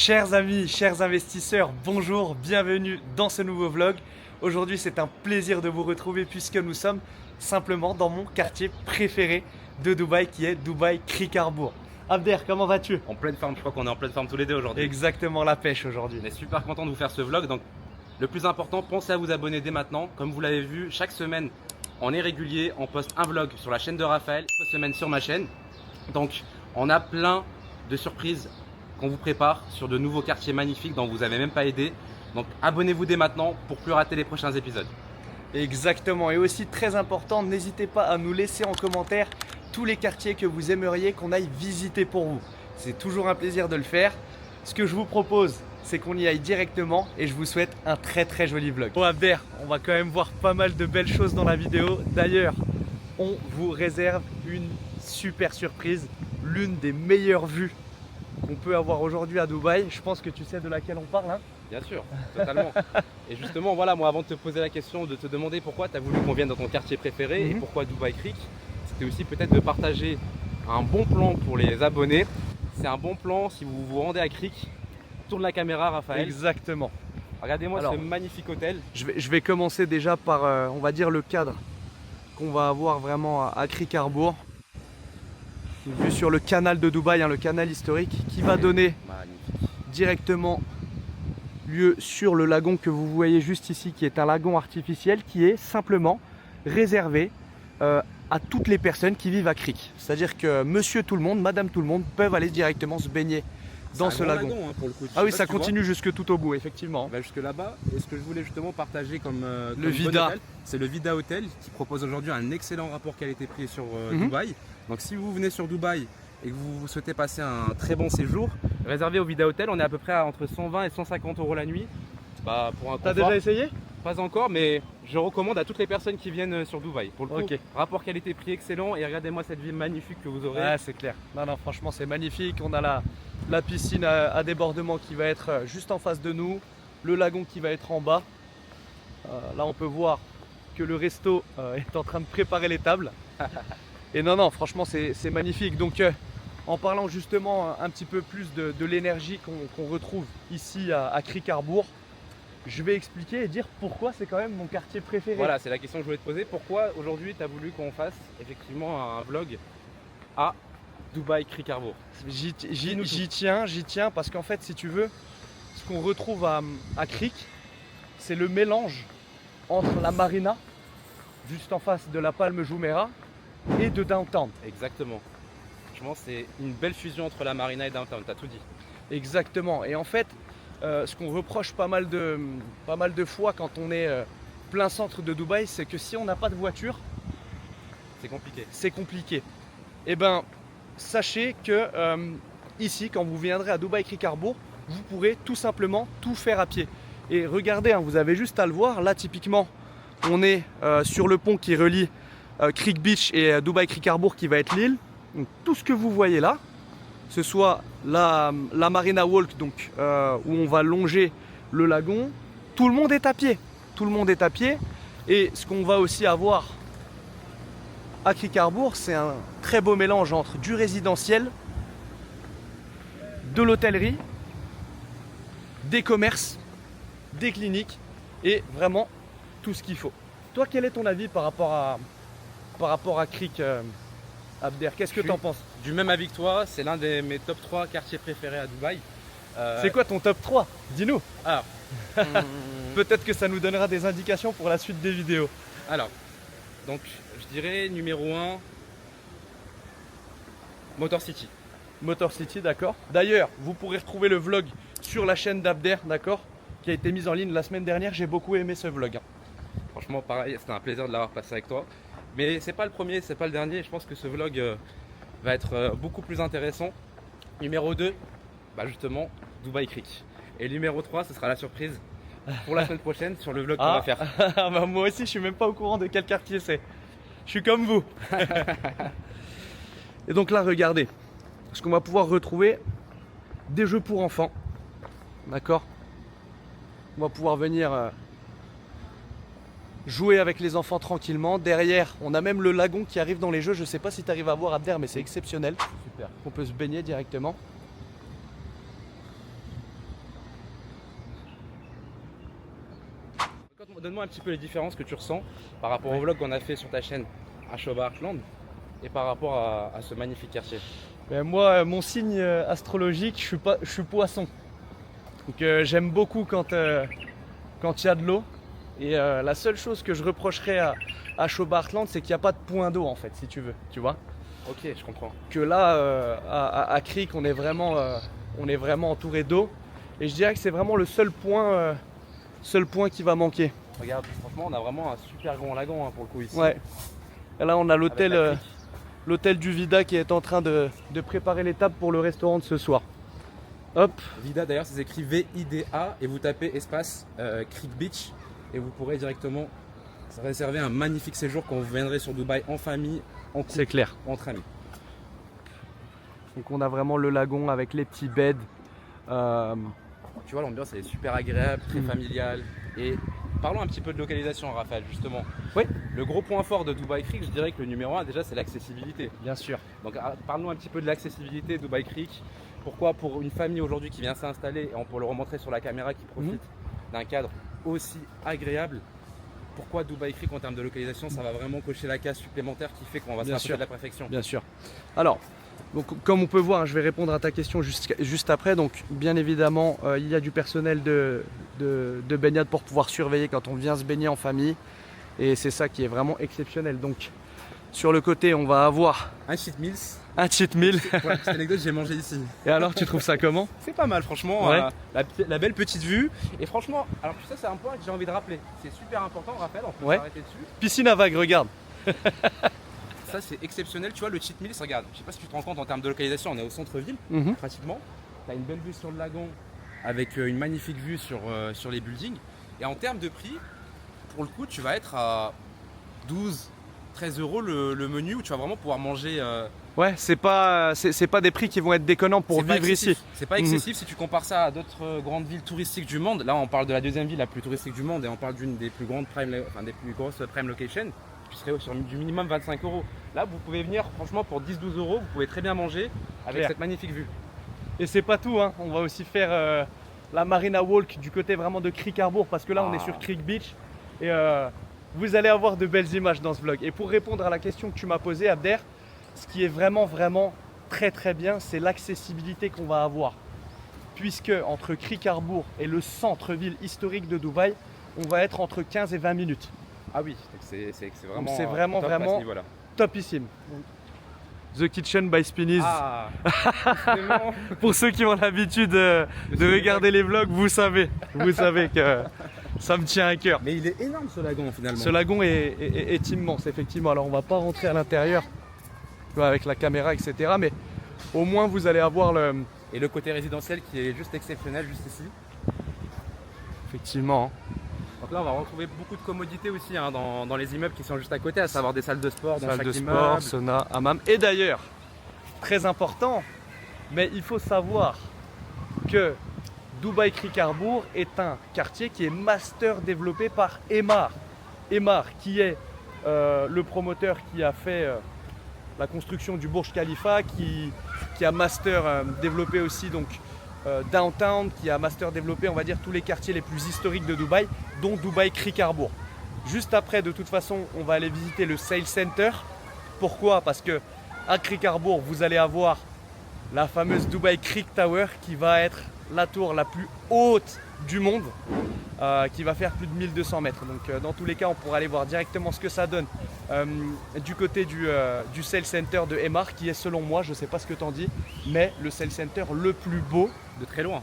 Chers amis, chers investisseurs, bonjour, bienvenue dans ce nouveau vlog. Aujourd'hui, c'est un plaisir de vous retrouver puisque nous sommes simplement dans mon quartier préféré de Dubaï qui est Dubaï Creek Harbour. Abder, comment vas-tu? En pleine forme, je crois qu'on est en pleine forme tous les deux aujourd'hui. Exactement, la pêche aujourd'hui. On est super content de vous faire ce vlog. Donc, le plus important, pensez à vous abonner dès maintenant. Comme vous l'avez vu, chaque semaine, on est régulier. On poste un vlog sur la chaîne de Raphaël, chaque semaine sur ma chaîne. Donc, on a plein de surprises qu'on vous prépare sur de nouveaux quartiers magnifiques dont vous n'avez même pas aidé. Donc, abonnez-vous dès maintenant pour plus rater les prochains épisodes. Exactement, et aussi très important, n'hésitez pas à nous laisser en commentaire tous les quartiers que vous aimeriez qu'on aille visiter pour vous. C'est toujours un plaisir de le faire. Ce que je vous propose, c'est qu'on y aille directement et je vous souhaite un très joli vlog. Bon Abder, on va quand même voir pas mal de belles choses dans la vidéo. D'ailleurs, on vous réserve une super surprise, l'une des meilleures vues qu'on peut avoir aujourd'hui à Dubaï. Je pense que tu sais de laquelle on parle, hein? Bien sûr, totalement. Et justement, voilà, moi avant de te poser la question, de te demander pourquoi tu as voulu qu'on vienne dans ton quartier préféré et pourquoi Dubaï Creek, c'était aussi peut-être de partager un bon plan pour les abonnés. C'est un bon plan si vous vous rendez à Creek. Tourne la caméra, Raphaël. Exactement. Regardez-moi Alors, ce magnifique hôtel. Je vais commencer déjà par, on va dire, le cadre qu'on va avoir vraiment à Creek Harbour. Vue sur le canal de Dubaï, hein, le canal historique, qui va donner Magnifique. directement lieu sur le lagon que vous voyez juste ici, qui est un lagon artificiel qui est simplement réservé à toutes les personnes qui vivent à Creek. C'est-à-dire que monsieur tout le monde, madame tout le monde peuvent aller directement se baigner dans ce lagon. Hein, pour le coup. Ah oui, ça continue jusque tout au bout, effectivement. Bah, jusque là-bas. Et ce que je voulais justement partager comme Le Vida. hôtel, c'est le Vida Hotel qui propose aujourd'hui un excellent rapport qualité-prix sur Dubaï. Donc si vous venez sur Dubaï et que vous souhaitez passer un très bon séjour, réservé au Vida Hotel, on est à peu près à entre 120 et 150 € la nuit. Bah, pour un T'as confort, déjà essayé? pas encore, mais je recommande à toutes les personnes qui viennent sur Dubaï. Pour le coup, Ok. rapport qualité-prix excellent et regardez-moi cette vue magnifique que vous aurez. Ouais, c'est clair. Non, franchement, c'est magnifique. On a la piscine à débordement qui va être juste en face de nous, le lagon qui va être en bas. Là, on peut voir que le resto est en train de préparer les tables. Et non, franchement, c'est magnifique. Donc, en parlant justement un petit peu plus de l'énergie qu'on retrouve ici à Creek Harbour, je vais expliquer et dire pourquoi c'est quand même mon quartier préféré. Voilà, c'est la question que je voulais te poser. Pourquoi aujourd'hui tu as voulu qu'on fasse effectivement un vlog à Dubaï Creek Harbour? J'y tiens parce qu'en fait, si tu veux, ce qu'on retrouve à Creek, c'est le mélange entre la marina, juste en face de la Palme Jumeirah, et de Downtown. Exactement. Franchement, c'est une belle fusion entre la marina et Downtown, t'as tout dit. Exactement. Et en fait, ce qu'on reproche pas mal de fois quand on est plein centre de Dubaï, c'est que si on n'a pas de voiture, C'est compliqué. c'est compliqué. Et ben, sachez que ici, quand vous viendrez à Dubaï Creek Harbour, vous pourrez tout simplement tout faire à pied. Et regardez, hein, vous avez juste à le voir. Là, typiquement, on est sur le pont qui relie Creek Beach et Dubaï Creek Harbour, qui va être l'île. Donc, tout ce que vous voyez là, ce soit la Marina Walk, donc, où on va longer le lagon, tout le monde est à pied. Tout le monde est à pied. Et ce qu'on va aussi avoir à Creek Harbour, c'est un très beau mélange entre du résidentiel, de l'hôtellerie, des commerces, des cliniques et vraiment tout ce qu'il faut. Toi, quel est ton avis par rapport à Creek, Abder? Qu'est-ce que tu en penses? Du même avis que toi, c'est l'un de mes top 3 quartiers préférés à Dubaï. C'est quoi ton top 3? Dis-nous. Alors, Peut-être que ça nous donnera des indications pour la suite des vidéos. alors, donc je dirais numéro 1, Motor City. Motor City, d'accord. D'ailleurs, vous pourrez retrouver le vlog sur la chaîne d'Abder, d'accord, qui a été mise en ligne la semaine dernière. J'ai beaucoup aimé ce vlog. Franchement, pareil, c'était un plaisir de l'avoir passé avec toi. Mais c'est pas le premier, c'est pas le dernier. Je pense que ce vlog va être beaucoup plus intéressant. Numéro 2, bah justement, Dubaï Creek. Et numéro 3, ce sera la surprise pour la semaine prochaine sur le vlog qu'on va faire. Bah, moi aussi, je suis même pas au courant de quel quartier c'est. Je suis comme vous. Et donc là, regardez, ce qu'on va pouvoir retrouver, des jeux pour enfants. D'accord? On va pouvoir venir jouer avec les enfants tranquillement. Derrière, on a même le lagon qui arrive dans les jeux. Je sais pas si tu arrives à voir, Abder, mais c'est exceptionnel. Super. On peut se baigner directement. Donne-moi un petit peu les différences que tu ressens par rapport au vlog qu'on a fait sur ta chaîne à Shobar Heartland et par rapport à ce magnifique quartier. Ben moi, mon signe astrologique, je suis poisson. Donc j'aime beaucoup quand il y a de l'eau. Et la seule chose que je reprocherais à Shobar Heartland, c'est qu'il n'y a pas de point d'eau en fait, si tu veux, tu vois. Ok, je comprends. Que là, à Creek, on est vraiment entouré d'eau. Et je dirais que c'est vraiment le seul point qui va manquer. Regarde, franchement, on a vraiment un super grand lagon pour le coup ici. Ouais. Et là, on a Avec la l'hôtel, crique. l'hôtel du Vida qui est en train de préparer les tables pour le restaurant de ce soir. Hop. Vida d'ailleurs, c'est écrit VIDA et vous tapez espace Creek Beach et vous pourrez directement réserver un magnifique séjour quand vous viendrez sur Dubaï en famille, en couple, C'est clair. entre amis. Donc on a vraiment le lagon avec les petits beds. Tu vois, l'ambiance elle est super agréable, très familiale. Et parlons un petit peu de localisation, Raphaël, justement. Oui. Le gros point fort de Dubaï Creek, je dirais que le numéro 1 déjà, c'est l'accessibilité. Bien sûr. Donc parlons un petit peu de l'accessibilité Dubaï Creek. Pourquoi pour une famille aujourd'hui qui vient s'installer, et on peut le remontrer sur la caméra qui profite d'un cadre aussi agréable, pourquoi Dubaï Creek en termes de localisation, ça va vraiment cocher la case supplémentaire qui fait qu'on va se Bien rapprocher sûr. de la perfection. Bien sûr. Alors, donc, comme on peut voir, je vais répondre à ta question juste après. Donc, bien évidemment, il y a du personnel de baignade pour pouvoir surveiller quand on vient se baigner en famille. Et c'est ça qui est vraiment exceptionnel. Donc, sur le côté, on va avoir Un cheat meals. un cheat meal. Pour la petite anecdote, j'ai mangé ici. Et alors, tu trouves ça comment? C'est pas mal, franchement. Ouais. La belle petite vue. Et franchement, alors tu sais, c'est un point que j'ai envie de rappeler. C'est super important, Raphaël, on peut Ouais. s'arrêter dessus. Piscine à vagues, regarde. Ça, c'est exceptionnel. Tu vois, le cheat meals, regarde. Je sais pas si tu te rends compte en termes de localisation, on est au centre-ville, Mhm. pratiquement. Tu as une belle vue sur le lagon avec une magnifique vue sur les buildings. Et en termes de prix, pour le coup, tu vas être à 12, 13 euros le menu où tu vas vraiment pouvoir manger. Ouais, c'est pas des prix qui vont être déconnants pour C'est pas vivre excessif. ici. C'est pas excessif si tu compares ça à d'autres grandes villes touristiques du monde. Là, on parle de la deuxième ville la plus touristique du monde et on parle d'une des plus grandes des plus grosses prime locations. Tu serais sur du minimum 25 euros. Là, vous pouvez venir, franchement, pour 10-12 euros, vous pouvez très bien manger avec Clair. cette magnifique vue. Et c'est pas tout, hein. On va aussi faire la Marina Walk du côté vraiment de Creek Harbour parce que là on est sur Creek Beach et vous allez avoir de belles images dans ce vlog. Et pour répondre à la question que tu m'as posée, Abder, ce qui est vraiment très bien, c'est l'accessibilité qu'on va avoir. Puisque entre Creek Harbour et le centre-ville historique de Dubaï, on va être entre 15 et 20 minutes. Ah oui, c'est vraiment, Donc c'est vraiment, top à ce vraiment- niveau-là. Topissime. The Kitchen by Spinneys. Ah, justement. Pour ceux qui ont l'habitude de regarder les vlogs, vous savez que ça me tient à cœur. Mais il est énorme ce lagon finalement. Ce lagon est immense, effectivement. Alors on va pas rentrer à l'intérieur tu vois, avec la caméra, etc. Mais au moins vous allez avoir le... Et le côté résidentiel qui est juste exceptionnel, juste ici. Effectivement. Donc là, on va retrouver beaucoup de commodités aussi dans les immeubles qui sont juste à côté, à savoir des salles de sport dans Salle chaque de immeuble. sport, sauna, hammam. Et d'ailleurs, très important, mais il faut savoir que Dubaï Creek Harbour est un quartier qui est master développé par Emaar. Emaar qui est le promoteur qui a fait la construction du Burj Khalifa, qui a master développé aussi donc Downtown, qui a master développé on va dire tous les quartiers les plus historiques de Dubaï, dont Dubaï Creek Harbour. Juste après, de toute façon, on va aller visiter le Sale Center. Pourquoi? Parce que à Creek Harbour, vous allez avoir la fameuse Dubaï Creek Tower qui va être la tour la plus haute du monde, qui va faire plus de 1200 mètres. Donc dans tous les cas, on pourra aller voir directement ce que ça donne du côté du Sale Center de Emaar, qui est selon moi, je ne sais pas ce que tu en dis, mais le Sale Center le plus beau De très loin.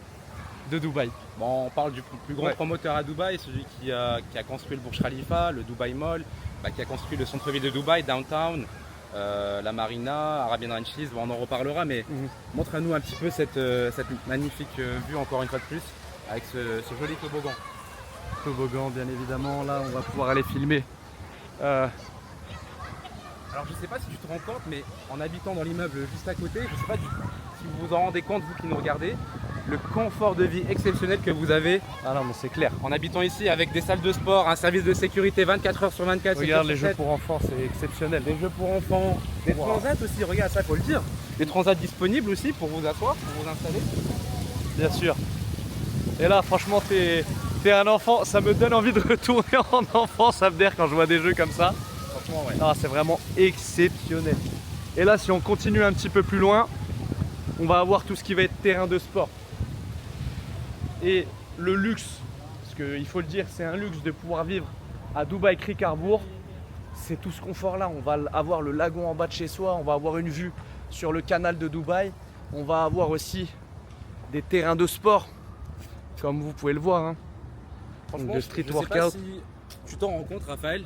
de Dubaï. Bon, on parle du plus grand Ouais. promoteur à Dubaï, celui qui a construit le Burj Khalifa, le Dubai Mall, qui a construit le centre-ville de Dubaï, Downtown, la Marina, Arabian Ranches, bon, on en reparlera, mais montre-nous un petit peu cette magnifique vue, encore une fois de plus, avec ce joli toboggan. Toboggan, bien évidemment, là on va pouvoir aller filmer. Alors je sais pas si tu te rends compte, mais en habitant dans l'immeuble juste à côté, je sais pas si vous vous en rendez compte, vous qui nous regardez, le confort de vie exceptionnel que vous avez Ah non, mais c'est clair. en habitant ici avec des salles de sport, un service de sécurité 24 heures sur 24. Regarde 7 les sur jeux 7, pour enfants, c'est exceptionnel. des jeux pour enfants, des Wow. transats aussi, regarde ça, faut le dire. Des transats disponibles aussi pour vous asseoir, pour vous installer. Bien sûr. Et là, franchement, t'es T'es un enfant, ça me donne envie de retourner en enfance, Abder, quand je vois des jeux comme ça. Franchement, ouais. Ah, c'est vraiment exceptionnel. Et là, si on continue un petit peu plus loin, on va avoir tout ce qui va être terrain de sport. Et le luxe, parce qu'il faut le dire, c'est un luxe de pouvoir vivre à Dubaï Creek Harbour. C'est tout ce confort-là. On va avoir le lagon en bas de chez soi, on va avoir une vue sur le canal de Dubaï. On va avoir aussi des terrains de sport, comme vous pouvez le voir. Hein. Franchement, De street je sais pas workout. si tu t'en rends compte, Raphaël.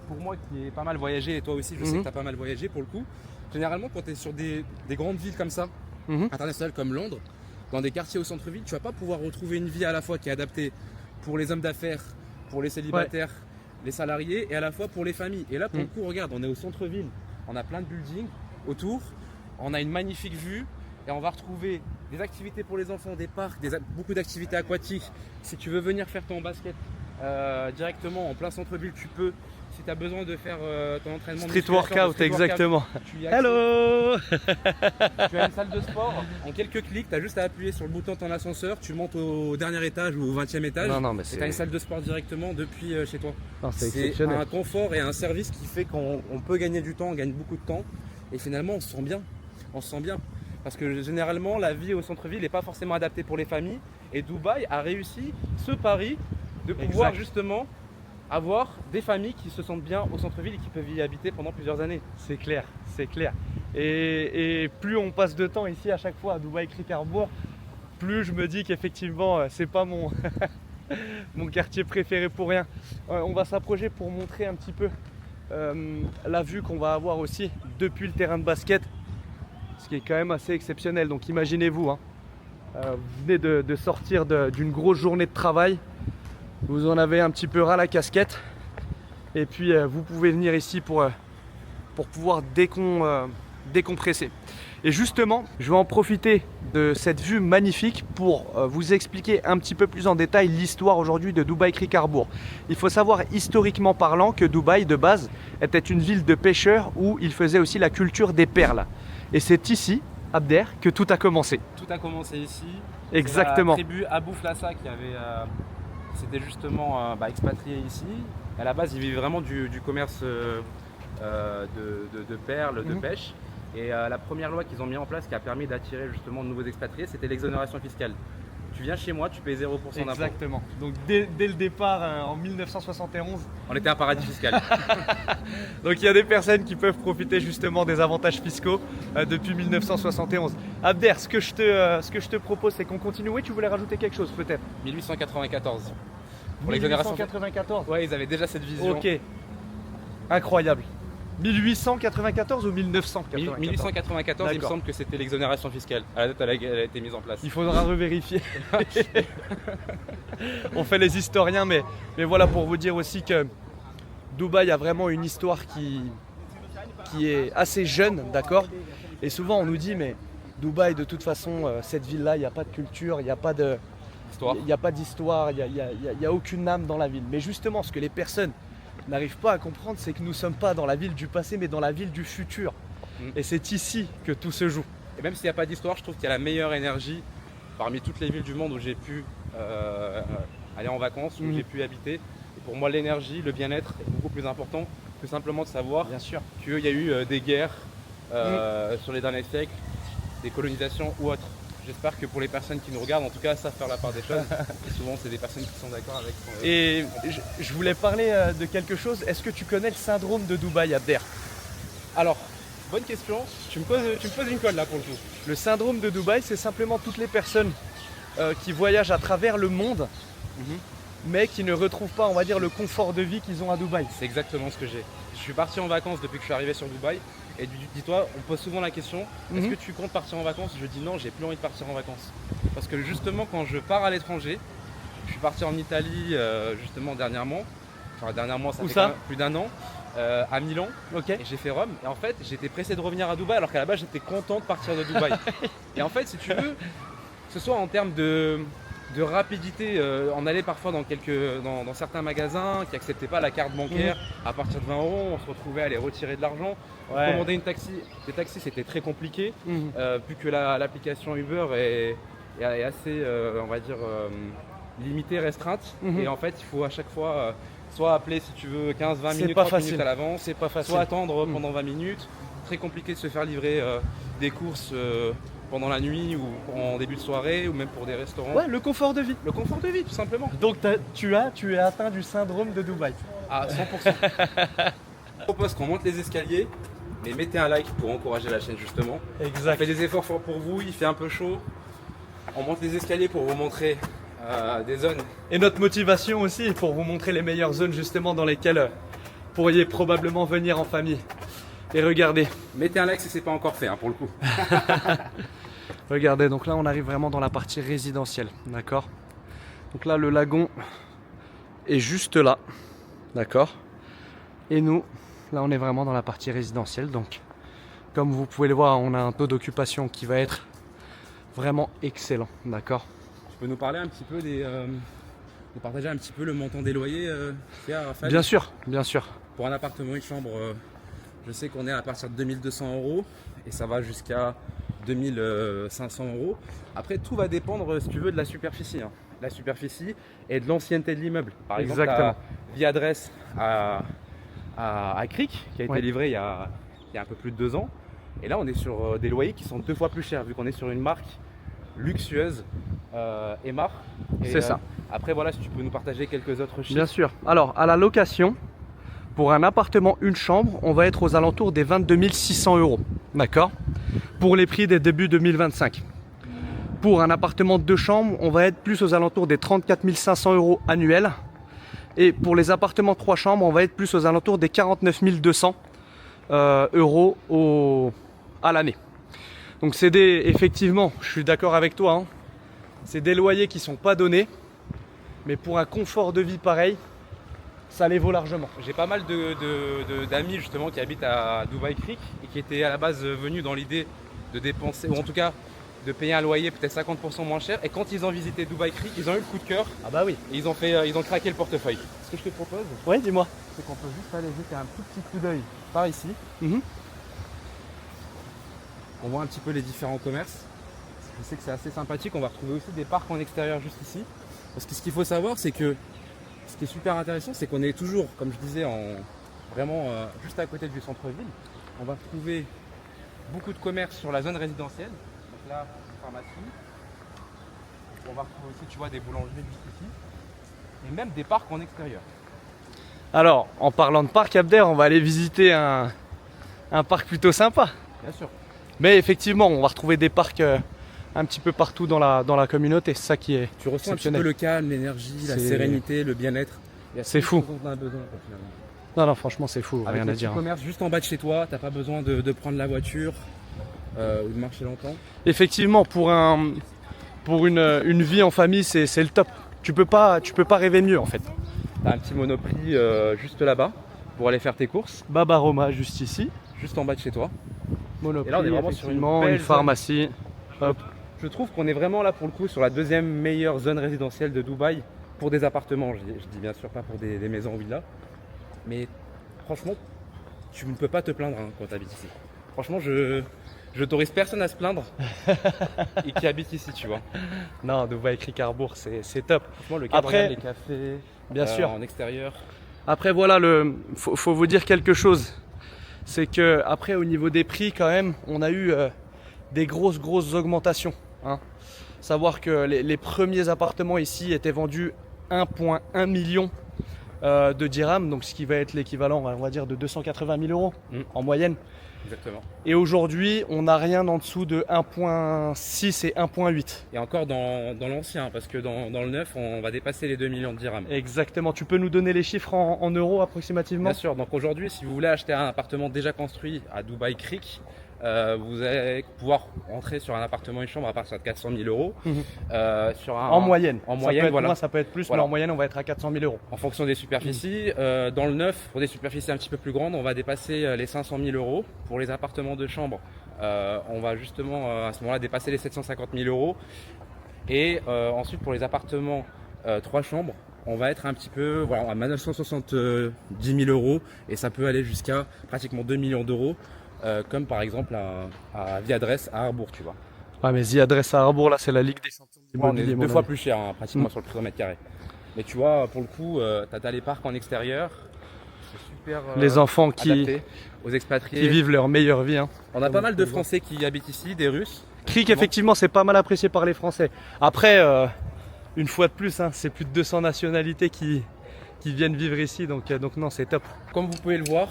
Pour moi qui ai pas mal voyagé, et toi aussi, je sais que tu as pas mal voyagé pour le coup. Généralement, quand tu es sur des grandes villes comme ça, internationales comme Londres, dans des quartiers au centre-ville, tu vas pas pouvoir retrouver une vie à la fois qui est adaptée pour les hommes d'affaires, pour les célibataires, les salariés et à la fois pour les familles. Et là, pour le coup, regarde, on est au centre-ville, on a plein de buildings autour, on a une magnifique vue et on va retrouver des activités pour les enfants, des parcs, beaucoup d'activités aquatiques. Si tu veux venir faire ton basket directement en plein centre-ville, tu peux. Si tu as besoin de faire ton entraînement Street workout, exactement. Hello. Tu as une salle de sport, en quelques clics, tu as juste à appuyer sur le bouton de ton ascenseur, tu montes au dernier étage ou au 20e étage. Mais tu as une salle de sport directement depuis chez toi. C'est C'est exceptionnel. un confort et un service qui fait qu'on peut gagner du temps, on gagne beaucoup de temps et finalement on se sent bien. On se sent bien. Parce que généralement la vie au centre-ville n'est pas forcément adaptée pour les familles et Dubaï a réussi ce pari de pouvoir justement avoir des familles qui se sentent bien au centre-ville et qui peuvent y habiter pendant plusieurs années. C'est clair, c'est clair. Et plus on passe de temps ici à chaque fois à Dubaï Creek Harbour, plus je me dis qu'effectivement c'est pas mon, mon quartier préféré pour rien. On va s'approcher pour montrer un petit peu la vue qu'on va avoir aussi depuis le terrain de basket, ce qui est quand même assez exceptionnel. Donc imaginez-vous, hein, vous venez de sortir d'une grosse journée de travail, vous en avez un petit peu ras la casquette et puis vous pouvez venir ici pour pouvoir décompresser. Et justement, je vais en profiter de cette vue magnifique pour vous expliquer un petit peu plus en détail l'histoire aujourd'hui de Dubaï Creek Harbour. Il faut savoir historiquement parlant que Dubaï de base était une ville de pêcheurs où ils faisaient aussi la culture des perles. Et c'est ici, Abder, que tout a commencé. Tout a commencé ici. Exactement. C'est la tribu Abou Flassa qui avait, s'était justement expatrié ici. À la base, ils vivaient vraiment du commerce de perles, de pêche. Et la première loi qu'ils ont mis en place qui a permis d'attirer justement de nouveaux expatriés, c'était l'exonération fiscale. Tu viens chez moi, tu payes 0% d'impôt. Exactement. Donc dès le départ, en 1971, on était un paradis fiscal. Donc il y a des personnes qui peuvent profiter justement des avantages fiscaux depuis 1971. Abder, ce que je te propose, c'est qu'on continue. Oui, tu voulais rajouter quelque chose peut-être? 1894. Pour 1894. Ouais, ils avaient déjà cette vision. Ok. Incroyable. 1894 ou 1994? 1894, il me semble que c'était l'exonération fiscale. À la date, elle a été mise en place. Il faudra revérifier. On fait les historiens, mais voilà, pour vous dire aussi que Dubaï a vraiment une histoire qui est assez jeune, d'accord? Et souvent on nous dit, mais Dubaï, de toute façon, cette ville-là, il n'y a pas de culture, il n'y a pas d'histoire, il n'y a aucune âme dans la ville. Mais justement, ce que les personnes n'arrivent pas à comprendre, c'est que nous ne sommes pas dans la ville du passé, mais dans la ville du futur. Et c'est ici que tout se joue. Et même s'il n'y a pas d'histoire, je trouve qu'il y a la meilleure énergie parmi toutes les villes du monde où j'ai pu aller en vacances, où j'ai pu habiter. Et pour moi, l'énergie, le bien-être est beaucoup plus important que simplement de savoir qu'il y a eu des guerres sur les derniers siècles, des colonisations ou autres. J'espère que pour les personnes qui nous regardent, en tout cas, savent faire la part des choses. Et souvent, c'est des personnes qui sont d'accord avec. Et je voulais parler de quelque chose. Est-ce que tu connais le syndrome de Dubaï, Abder? Alors, bonne question. Tu me poses une colle là pour le coup. Le syndrome de Dubaï, c'est simplement toutes les personnes qui voyagent à travers le monde, mais qui ne retrouvent pas, on va dire, le confort de vie qu'ils ont à Dubaï. C'est exactement ce que j'ai. Je suis parti en vacances depuis que je suis arrivé sur Dubaï. Et dis-toi, on pose souvent la question, est-ce que tu comptes partir en vacances? Je dis non, j'ai plus envie de partir en vacances. Parce que justement, quand je pars à l'étranger, je suis parti en Italie justement dernièrement. Enfin dernièrement, ça fait plus d'un an. À Milan, et j'ai fait Rome. Et en fait, j'étais pressé de revenir à Dubaï alors qu'à la base, j'étais content de partir de Dubaï. Et en fait, si tu veux, que ce soit en termes de rapidité, on allait parfois dans certains magasins qui n'acceptaient pas la carte bancaire. À partir de 20 €, on se retrouvait à aller retirer de l'argent. Commander des taxis, c'était très compliqué, vu que l'application Uber est assez, on va dire, limitée, restreinte. Mhm. Et en fait, il faut à chaque fois soit appeler si tu veux 15-20 C'est minutes, pas 30 facile. minutes à l'avance, C'est pas facile. soit attendre Mhm. pendant 20 minutes. Très compliqué de se faire livrer des courses pendant la nuit ou en début de soirée ou même pour des restaurants. Ouais, le confort de vie. Le confort de vie, tout simplement. Donc tu es atteint du syndrome de Dubaï. À 100%. Je propose qu'on monte les escaliers, mais mettez un like pour encourager la chaîne justement. On Exact. fait des efforts forts pour vous, il fait un peu chaud. On monte les escaliers pour vous montrer des zones. Et notre motivation aussi pour vous montrer les meilleures zones justement dans lesquelles vous pourriez probablement venir en famille. Et regardez, Mettez un like si c'est pas encore fait pour le coup. regardez, donc là on arrive vraiment dans la partie résidentielle, d'accord? Donc là le lagon est juste là, d'accord? Et nous, là on est vraiment dans la partie résidentielle, donc comme vous pouvez le voir, on a un taux d'occupation qui va être vraiment excellent, d'accord? Tu peux nous parler un petit peu nous partager un petit peu le montant des loyers qu'il y a à Raphaël? Bien sûr, bien sûr. Pour un appartement, une chambre, je sais qu'on est à partir de 2200 € et ça va jusqu'à 2500 €. Après, tout va dépendre, si tu veux, de la superficie. La superficie et de l'ancienneté de l'immeuble. Par exemple, Exactement. Vie Adresse à Cric, qui a été Ouais. livré il y a un peu plus de 2 ans. Et là, on est sur des loyers qui sont 2 fois plus chers, vu qu'on est sur une marque luxueuse, Emar. Et, C'est ça. Après, voilà, si tu peux nous partager quelques autres chiffres. Bien sûr. Alors, à la location, pour un appartement, une chambre, on va être aux alentours des 22 600 €. D'accord? Pour les prix des débuts 2025. Pour un appartement de 2 chambres, on va être plus aux alentours des 34 500 € annuels. Et pour les appartements de 3 chambres, on va être plus aux alentours des 49 200 € à l'année. Donc c'est effectivement, je suis d'accord avec toi, c'est des loyers qui sont pas donnés. Mais pour un confort de vie pareil, ça les vaut largement. J'ai pas mal d'amis justement qui habitent à Dubaï Creek et qui étaient à la base venus dans l'idée de dépenser, ou en tout cas de payer un loyer peut-être 50% moins cher. Et quand ils ont visité Dubaï Creek, ils ont eu le coup de cœur Ah bah oui. et ils ont craqué le portefeuille. Ce que je te propose, Ouais, dis-moi. c'est qu'on peut juste aller jeter un tout petit coup d'œil par ici. Mhm. On voit un petit peu les différents commerces. Je sais que c'est assez sympathique. On va retrouver aussi des parcs en extérieur juste ici. Parce que ce qu'il faut savoir, c'est que ce qui est super intéressant, c'est qu'on est toujours, comme je disais, vraiment juste à côté du centre-ville. On va trouver beaucoup de commerces sur la zone résidentielle. Donc là, pharmacie. On va retrouver aussi, tu vois, des boulangeries juste ici. Et même des parcs en extérieur. Alors, en parlant de parc, Abder, on va aller visiter un parc plutôt sympa. Bien sûr. Mais effectivement, on va retrouver des parcs un petit peu partout dans la communauté. C'est ça qui est Tu ressens un petit exceptionnel. peu le calme, l'énergie, la C'est- sérénité, le bien-être. Et C'est fou. tout ce dont on a besoin, quoi, finalement. Non, non, franchement, c'est fou, Avec rien le à petit dire. commerce juste en bas de chez toi, t'as pas besoin de prendre la voiture ou de marcher longtemps. Effectivement, pour une vie en famille, c'est le top. Tu peux pas rêver mieux en fait. T'as un petit Monoprix juste là-bas pour aller faire tes courses, Baba Roma juste ici. juste en bas de chez toi. Monoprix, Et là, on est vraiment sur une effectivement, belle une pharmacie. Hop. Je trouve qu'on est vraiment là pour le coup sur la deuxième meilleure zone résidentielle de Dubaï pour des appartements. Je dis bien sûr pas pour des maisons ou villas. Mais franchement, tu ne peux pas te plaindre quand tu habites ici. Franchement, je t'autorise personne à se plaindre et qui habite ici, tu vois. Non, Dubaï Creek Harbour, c'est top. Franchement, le cadre, Après, les cafés, bien sûr. en extérieur. Après voilà, faut vous dire quelque chose. C'est que après au niveau des prix quand même, on a eu des grosses augmentations. Savoir que les premiers appartements ici étaient vendus 1,1 million de dirhams, donc ce qui va être l'équivalent, on va dire, de 280 000 € en moyenne. Exactement. Et aujourd'hui, on n'a rien en dessous de 1,6 et 1,8. Et encore dans l'ancien, parce que dans le neuf, on va dépasser les 2 millions de dirhams. Exactement. Tu peux nous donner les chiffres en euros approximativement? Bien sûr, donc aujourd'hui, si vous voulez acheter un appartement déjà construit à Dubaï Creek, vous allez pouvoir entrer sur un appartement et chambre à partir de 400 000 €. Mhm. Sur En moyenne. En Ça moyenne, peut être voilà. moins, ça peut être plus, Voilà. mais en moyenne, on va être à 400 000 €. En fonction des superficies. Dans le neuf, pour des superficies un petit peu plus grandes, on va dépasser les 500 000 €. Pour les appartements de chambre, on va justement à ce moment-là dépasser les 750 000 €. Et ensuite, pour les appartements 3 chambres, on va être un petit peu voilà, à 970 000 € et ça peut aller jusqu'à pratiquement 2 millions d'euros, comme par exemple à Vie Adresse à Harbour, tu vois. Ouais, mais The Adresse à Harbour, là, c'est la Ligue des Champions On est immobilier, mon deux fois ami. plus cher, hein, pratiquement sur le prix au mètre carré. Mais tu vois, pour le coup, t'as les parcs en extérieur. C'est super Les enfants adapté aux expatriés. qui vivent leur meilleure vie. Hein. On a pas mal de Français qui habitent ici, des Russes. Creek, effectivement, c'est pas mal apprécié par les Français. Après, une fois de plus, hein, c'est plus de 200 nationalités qui viennent vivre ici, donc non, c'est top. Comme vous pouvez le voir,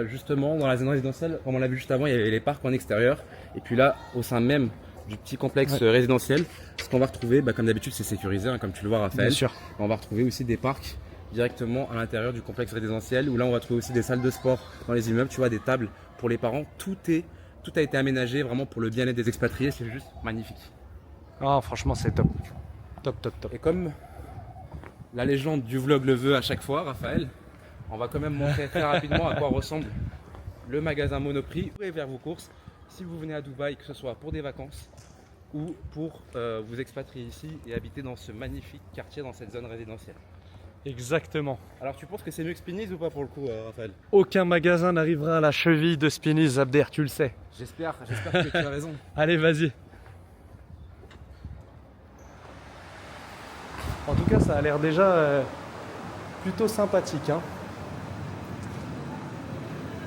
justement, dans la zone résidentielle, comme on l'a vu juste avant, il y avait les parcs en extérieur. Et puis là, au sein même du petit complexe résidentiel, ce qu'on va retrouver, comme d'habitude, c'est sécurisé, hein, comme tu le vois, Raphaël. Bien sûr. On va retrouver aussi des parcs directement à l'intérieur du complexe résidentiel, où là, on va trouver aussi des salles de sport dans les immeubles, tu vois, des tables pour les parents. Tout a été aménagé vraiment pour le bien-être des expatriés, c'est juste magnifique. Ah, franchement, c'est top. Top, top, top. Et comme la légende du vlog le veut à chaque fois, Raphaël, on va quand même montrer très rapidement à quoi ressemble le magasin Monoprix. Vous pouvez faire vos courses si vous venez à Dubaï, que ce soit pour des vacances ou pour vous expatrier ici et habiter dans ce magnifique quartier, dans cette zone résidentielle. Exactement. Alors tu penses que c'est mieux que Spinneys ou pas pour le coup, Raphaël? Aucun magasin n'arrivera à la cheville de Spinneys, Abder, tu le sais. J'espère que tu as raison. Allez, vas-y. En tout cas, ça a l'air déjà plutôt sympathique. Hein.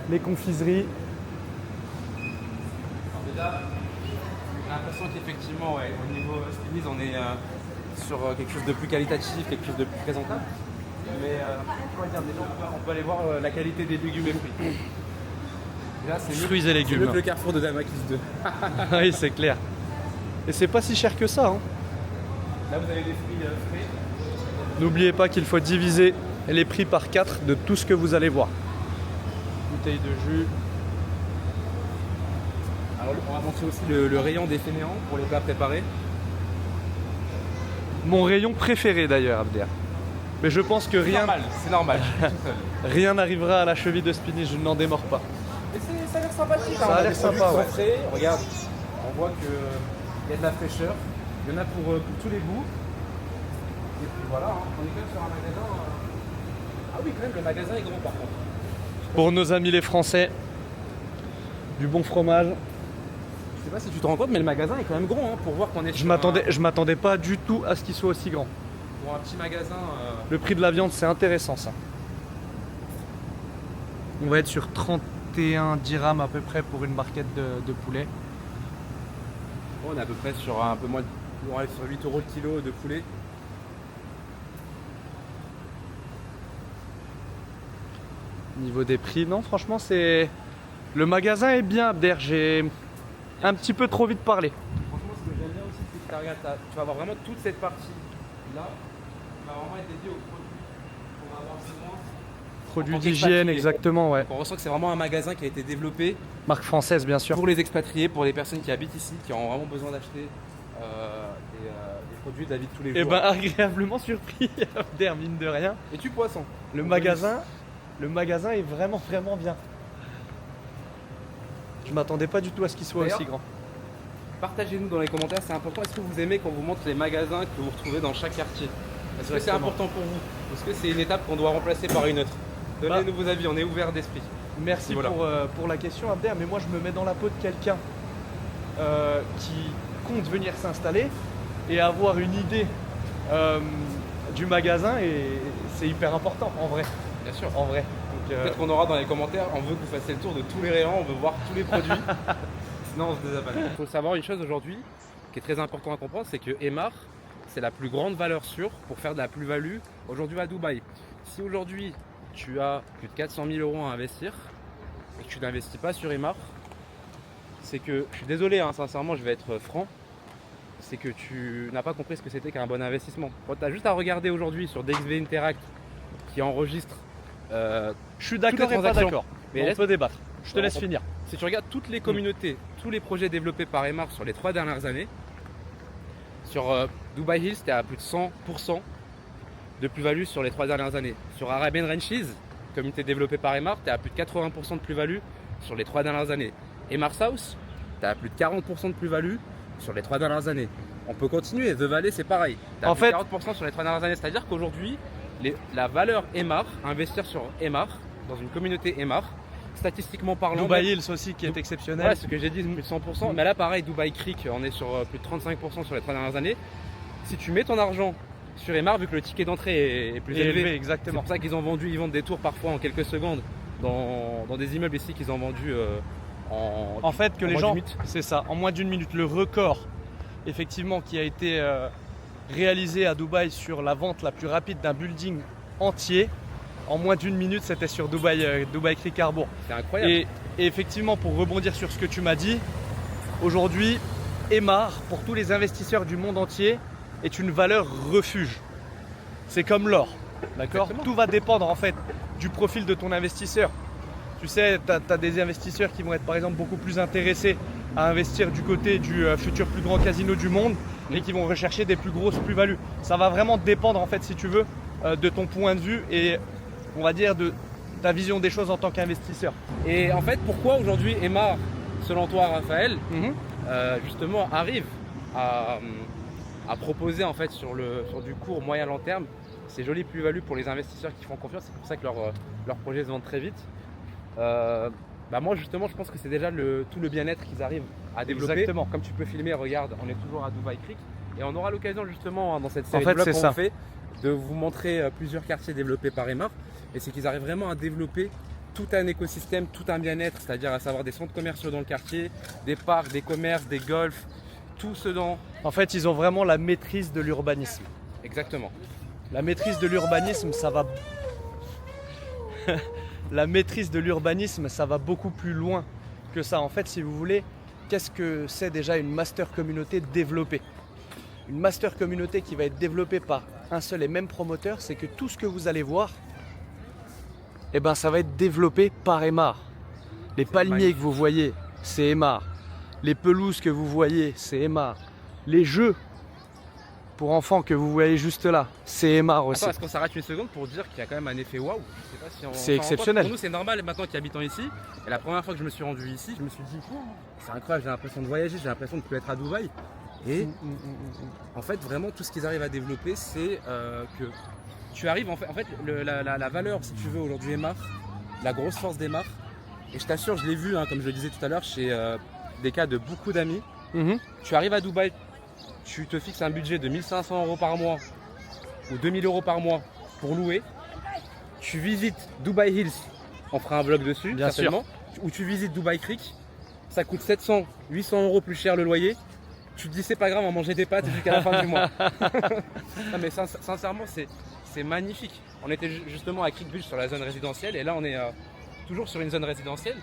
Les confiseries. Alors déjà, j'ai l'impression qu'effectivement, au niveau Spinneys, on est sur quelque chose de plus qualitatif, quelque chose de plus présentable. Mais on va dire, déjà, on peut aller voir la qualité des légumes et fruits. Déjà, c'est Fruits et c'est légumes. mieux que le carrefour de Damakis 2. Oui, c'est clair. Et c'est pas si cher que ça. Hein. Là, vous avez des fruits frais. N'oubliez pas qu'il faut diviser les prix par 4 de tout ce que vous allez voir. Bouteille de jus. Alors, on va montrer aussi le rayon des fainéants pour les plats préparés. Mon rayon préféré d'ailleurs, Abder. Mais je pense que C'est normal, je suis tout seul. rien n'arrivera à la cheville de Spinneys, je n'en démords pas. Mais ça a l'air sympathique. Ça a l'air sympa, ouais. Frais. Regarde, on voit qu'il y a de la fraîcheur. Il y en a pour tous les goûts. Et puis voilà, hein, on est quand même sur un magasin. Ah oui, quand même, le magasin est grand par contre. Pour nos amis les Français, du bon fromage. Je sais pas si tu te rends compte, mais le magasin est quand même grand, hein, pour voir qu'on est Je m'attendais pas du tout à ce qu'il soit aussi grand. pour un petit magasin. Le prix de la viande, c'est intéressant ça. On va être sur 31 dirhams à peu près pour une barquette de poulet. On est à peu près sur un peu moins de, on va être sur 8 € le kilo de poulet. Niveau des prix, non, franchement, c'est. Le magasin est bien, Abder. J'ai un petit peu trop vite parlé. Franchement, ce que j'aime bien aussi, c'est que tu vas avoir vraiment toute cette partie là, qui va vraiment être dédiée aux produits qu'on va avoir besoin. Produits En tant d'hygiène, qu'expatrié. exactement, ouais. On ressent que c'est vraiment un magasin qui a été développé Marque française, bien sûr. pour les expatriés, pour les personnes qui habitent ici, qui ont vraiment besoin d'acheter des produits de la vie de tous les Et jours. ben, agréablement surpris, Abder, mine de rien. Et tu poisson. Le magasin est vraiment, vraiment bien. Je m'attendais pas du tout à ce qu'il soit D'ailleurs, aussi grand. Partagez-nous dans les commentaires, c'est important. Est-ce que vous aimez qu'on vous montre les magasins que vous retrouvez dans chaque quartier? Est-ce que c'est Exactement. important pour vous? Est-ce que c'est une étape qu'on doit remplacer par une autre? Donnez-nous vos avis, on est ouvert d'esprit. Merci Voilà. pour la question, Abder, mais moi je me mets dans la peau de quelqu'un qui compte venir s'installer et avoir une idée du magasin, et c'est hyper important en vrai. Bien sûr. En vrai. Donc, Peut-être qu'on aura dans les commentaires, on veut que vous fassiez le tour de tous les rayons, on veut voir tous les produits. Sinon on se désabonne. Il faut savoir une chose aujourd'hui qui est très important à comprendre, c'est que Emaar, c'est la plus grande valeur sûre pour faire de la plus-value aujourd'hui à Dubaï. Si aujourd'hui tu as plus de 400 000 € à investir et que tu n'investis pas sur Emaar, c'est que, je suis désolé, hein, sincèrement je vais être franc, c'est que tu n'as pas compris ce que c'était qu'un bon investissement. Tu as juste à regarder aujourd'hui sur DXV Interact qui enregistre je suis d'accord toutes les et pas transactions. d'accord. Mais On laisse- peut débattre. Je te Non, laisse on- finir. Si tu regardes toutes les communautés, tous les projets développés par Emaar sur les 3 dernières années, sur Dubai Hills, tu es à plus de 100% de plus-value sur les 3 dernières années. Sur Arabian Ranches, communauté développée par Emaar, tu es à plus de 80% de plus-value sur les 3 dernières années. Emaar South, tu as à plus de 40% de plus-value sur les 3 dernières années. On peut continuer, The Valley c'est pareil. Tu as En plus de fait- 40% sur les 3 dernières années. C'est-à-dire qu'aujourd'hui, la valeur Emaar, investir sur Emaar, dans une communauté Emaar, statistiquement parlant. Dubai Hills aussi qui est exceptionnel. Ouais, ce que j'ai dit, c'est plus de 100%. Mais là, pareil, Dubai Creek, on est sur plus de 35% sur les 3 dernières années. Si tu mets ton argent sur Emaar, vu que le ticket d'entrée est plus élevé, c'est exactement. pour ça qu'ils ils vendent des tours parfois en quelques secondes dans des immeubles ici qu'ils ont vendus en fait, que en les moins gens, d'une minute. c'est ça, en moins d'une minute. Le record, effectivement, qui a été réalisé à Dubaï sur la vente la plus rapide d'un building entier, en moins d'une minute, c'était sur Dubai Creek Harbour. C'est incroyable. Et effectivement, pour rebondir sur ce que tu m'as dit, aujourd'hui, Emaar, pour tous les investisseurs du monde entier, est une valeur refuge. C'est comme l'or, d'accord ? Tout va dépendre en fait du profil de ton investisseur. Tu sais, tu as des investisseurs qui vont être par exemple beaucoup plus intéressés à investir du côté du futur plus grand casino du monde et qui vont rechercher des plus grosses plus-values. Ça va vraiment dépendre en fait, si tu veux, de ton point de vue et on va dire de ta vision des choses en tant qu'investisseur. Et en fait, pourquoi aujourd'hui Emaar, selon toi Raphaël, justement arrive à proposer en fait sur du court, moyen, long terme ces jolies plus-values pour les investisseurs qui font confiance. C'est pour ça que leurs projets se vendent très vite. Moi justement, je pense que c'est déjà tout le bien-être qu'ils arrivent à développer. Exactement. Comme tu peux filmer, regarde, on est toujours à Dubai Creek et on aura l'occasion justement dans cette série En fait, de vlogs c'est qu'on fait de vous montrer plusieurs quartiers développés par Emaar. Et c'est qu'ils arrivent vraiment à développer tout un écosystème, tout un bien-être, c'est-à-dire à savoir des centres commerciaux dans le quartier, des parcs, des commerces, des golfs, tout ce dont... En fait, ils ont vraiment la maîtrise de l'urbanisme. Exactement. La maîtrise de l'urbanisme, ça va... La maîtrise de l'urbanisme, ça va beaucoup plus loin que ça. En fait, si vous voulez, qu'est-ce que c'est déjà une master communauté développée ? Une master communauté qui va être développée par un seul et même promoteur, c'est que tout ce que vous allez voir, eh ben, ça va être développé par Emaar. Les palmiers que vous voyez, c'est Emaar. Les pelouses que vous voyez, c'est Emaar. Les jeux pour enfants que vous voyez juste là, c'est Emaar aussi. Attends, est-ce qu'on s'arrête une seconde pour dire qu'il y a quand même un effet waouh ? Je sais pas si on c'est exceptionnel. Pour nous, c'est normal maintenant qu'habitants ici. Et la première fois que je me suis rendu ici, je me suis dit, c'est incroyable, j'ai l'impression de voyager, j'ai l'impression de plus être à Dubaï. Et en fait, vraiment, tout ce qu'ils arrivent à développer, c'est que tu arrives, en fait la valeur, si tu veux, aujourd'hui, Emaar, la grosse force d'Emaar, et je t'assure, je l'ai vu, comme je le disais tout à l'heure, chez des cas de beaucoup d'amis. Tu arrives à Dubaï, tu te fixes un budget de 1 500 € par mois ou 2 000 € par mois pour louer. Tu visites Dubai Hills, on fera un vlog dessus, bien certainement. Ou tu visites Dubai Creek, ça coûte 700, 800 € plus cher le loyer. Tu te dis c'est pas grave, on va manger des pâtes jusqu'à la fin du mois. Non, mais sincèrement, c'est magnifique. On était justement à Creek Beach sur la zone résidentielle et là on est toujours sur une zone résidentielle.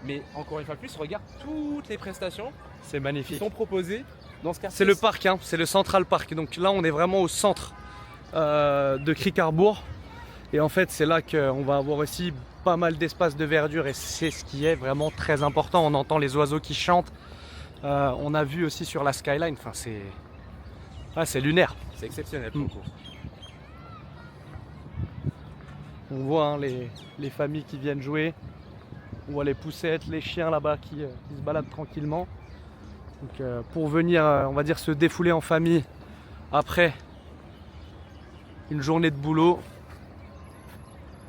Mais encore une fois plus, regarde toutes les prestations c'est magnifique. qui sont proposées dans ce quartier. C'est le parc, c'est le Central Park. Donc là, on est vraiment au centre de Creek Harbour. Et en fait, c'est là qu'on va avoir aussi pas mal d'espace de verdure et c'est ce qui est vraiment très important. On entend les oiseaux qui chantent. On a vu aussi sur la skyline, enfin c'est lunaire. C'est exceptionnel pour le coup. On voit les familles qui viennent jouer. On voit les poussettes, les chiens là-bas qui se baladent tranquillement. Donc, pour venir, on va dire, se défouler en famille après une journée de boulot.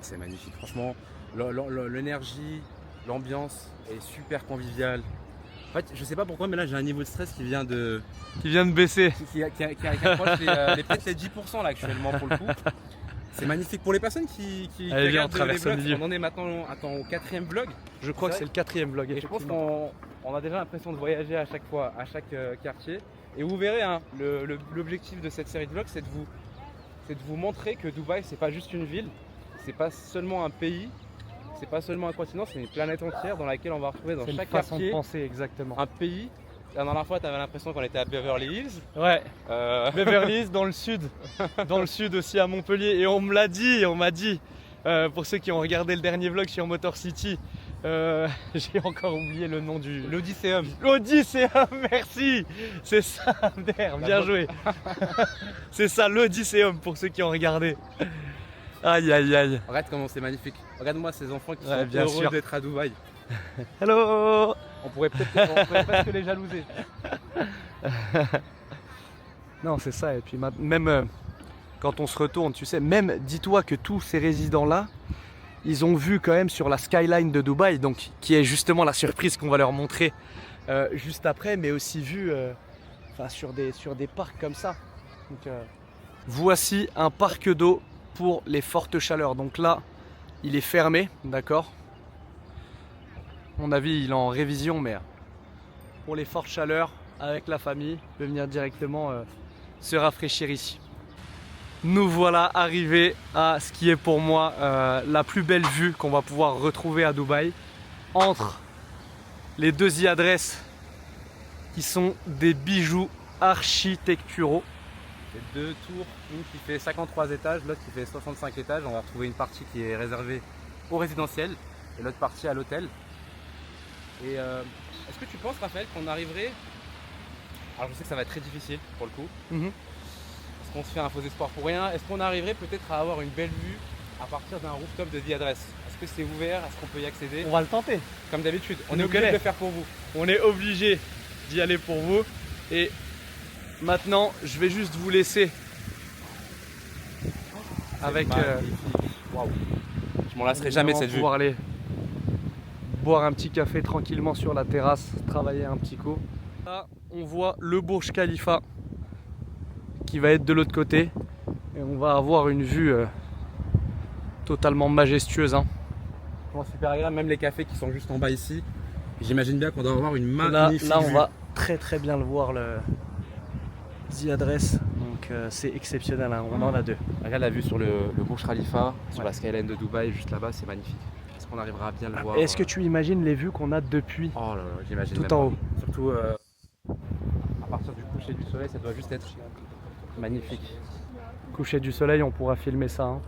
C'est magnifique, franchement. L'énergie, l'ambiance est super conviviale. En fait, je sais pas pourquoi, mais là j'ai un niveau de stress qui vient de baisser. Qui approche peut-être les 10% là actuellement pour le coup. C'est magnifique pour les personnes qui regardent les vlogs. On en est maintenant au 4e vlog. Je crois que c'est le 4e vlog. Et je pense qu'on a déjà l'impression de voyager à chaque fois, à chaque quartier. Et vous verrez, l'objectif de cette série de vlogs, c'est de vous montrer que Dubaï, c'est pas juste une ville, c'est pas seulement un pays, c'est pas seulement un continent, c'est une planète entière dans laquelle on va retrouver dans chaque quartier de penser, exactement. un pays. La dernière fois, tu avais l'impression qu'on était à Beverly Hills. Ouais, Beverly Hills dans le sud. Dans le sud aussi à Montpellier. Et on me l'a dit, pour ceux qui ont regardé le dernier vlog sur Motor City, j'ai encore oublié le nom du... L'Odysseum. L'Odysseum, merci. C'est ça, merde, bien joué. C'est ça, l'Odysseum pour ceux qui ont regardé. Aïe, aïe, aïe. Regarde comment c'est magnifique. Regarde-moi ces enfants qui sont heureux d'être à Dubaï. Hello. On pourrait presque les jalouser. Non, c'est ça. Et puis même quand on se retourne, tu sais, même dis-toi que tous ces résidents-là, ils ont vu quand même sur la skyline de Dubaï, donc qui est justement la surprise qu'on va leur montrer juste après, mais aussi vu sur des parcs comme ça. Donc, voici un parc d'eau pour les fortes chaleurs. Donc là, il est fermé, d'accord. À mon avis, il est en révision, mais pour les fortes chaleurs, avec la famille, on peut venir directement se rafraîchir ici. Nous voilà arrivés à ce qui est pour moi la plus belle vue qu'on va pouvoir retrouver à Dubaï, entre les deux Ziyadress qui sont des bijoux architecturaux. Les deux tours, une qui fait 53 étages, l'autre qui fait 65 étages. On va retrouver une partie qui est réservée au résidentiel et l'autre partie à l'hôtel. Et est-ce que tu penses, Raphaël, qu'on arriverait... Alors je sais que ça va être très difficile pour le coup. Est-ce qu'on se fait un faux espoir pour rien? Est-ce qu'on arriverait peut-être à avoir une belle vue à partir d'un rooftop de Ziyadress? Est-ce que c'est ouvert? Est-ce qu'on peut y accéder? On va le tenter. Comme d'habitude, on est obligé de le faire pour vous. On est obligé d'y aller pour vous. Et maintenant, je vais juste vous laisser avec... Waouh. Je m'en lasserai jamais de cette vue. Pouvoir aller boire un petit café tranquillement sur la terrasse, travailler un petit coup. Là, on voit le Burj Khalifa qui va être de l'autre côté et on va avoir une vue totalement majestueuse. Super agréable, même les cafés qui sont juste en bas ici. J'imagine bien qu'on doit avoir une magnifique là on vue. va très bien le voir, le Ziyadress, donc c'est exceptionnel, hein. On en a deux. Regarde la vue sur le Burj Khalifa, sur la skyline de Dubaï, juste là-bas, c'est magnifique. Est-ce qu'on arrivera à bien le voir? Est-ce que tu imagines les vues qu'on a depuis Oh là là, j'imagine tout en haut? Surtout à partir du coucher du soleil, ça doit juste être magnifique. Coucher du soleil, on pourra filmer ça, hein,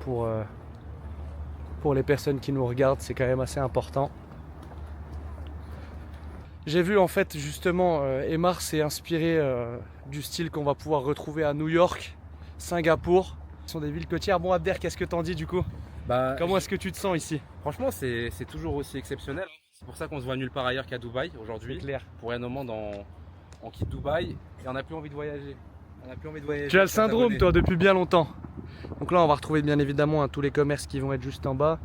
pour les personnes qui nous regardent, c'est quand même assez important. J'ai vu en fait justement Emar s'est inspiré du style qu'on va pouvoir retrouver à New York, Singapour. Ce sont des villes côtières. Bon Abder, qu'est-ce que t'en dis du coup? Comment est-ce que tu te sens ici? Franchement, c'est toujours aussi exceptionnel. C'est pour ça qu'on se voit nulle part ailleurs qu'à Dubaï aujourd'hui. C'est clair. Pour un moment, on quitte Dubaï et on n'a plus envie de voyager. Tu as le syndrome toi depuis bien longtemps. Donc là on va retrouver bien évidemment tous les commerces qui vont être juste en bas.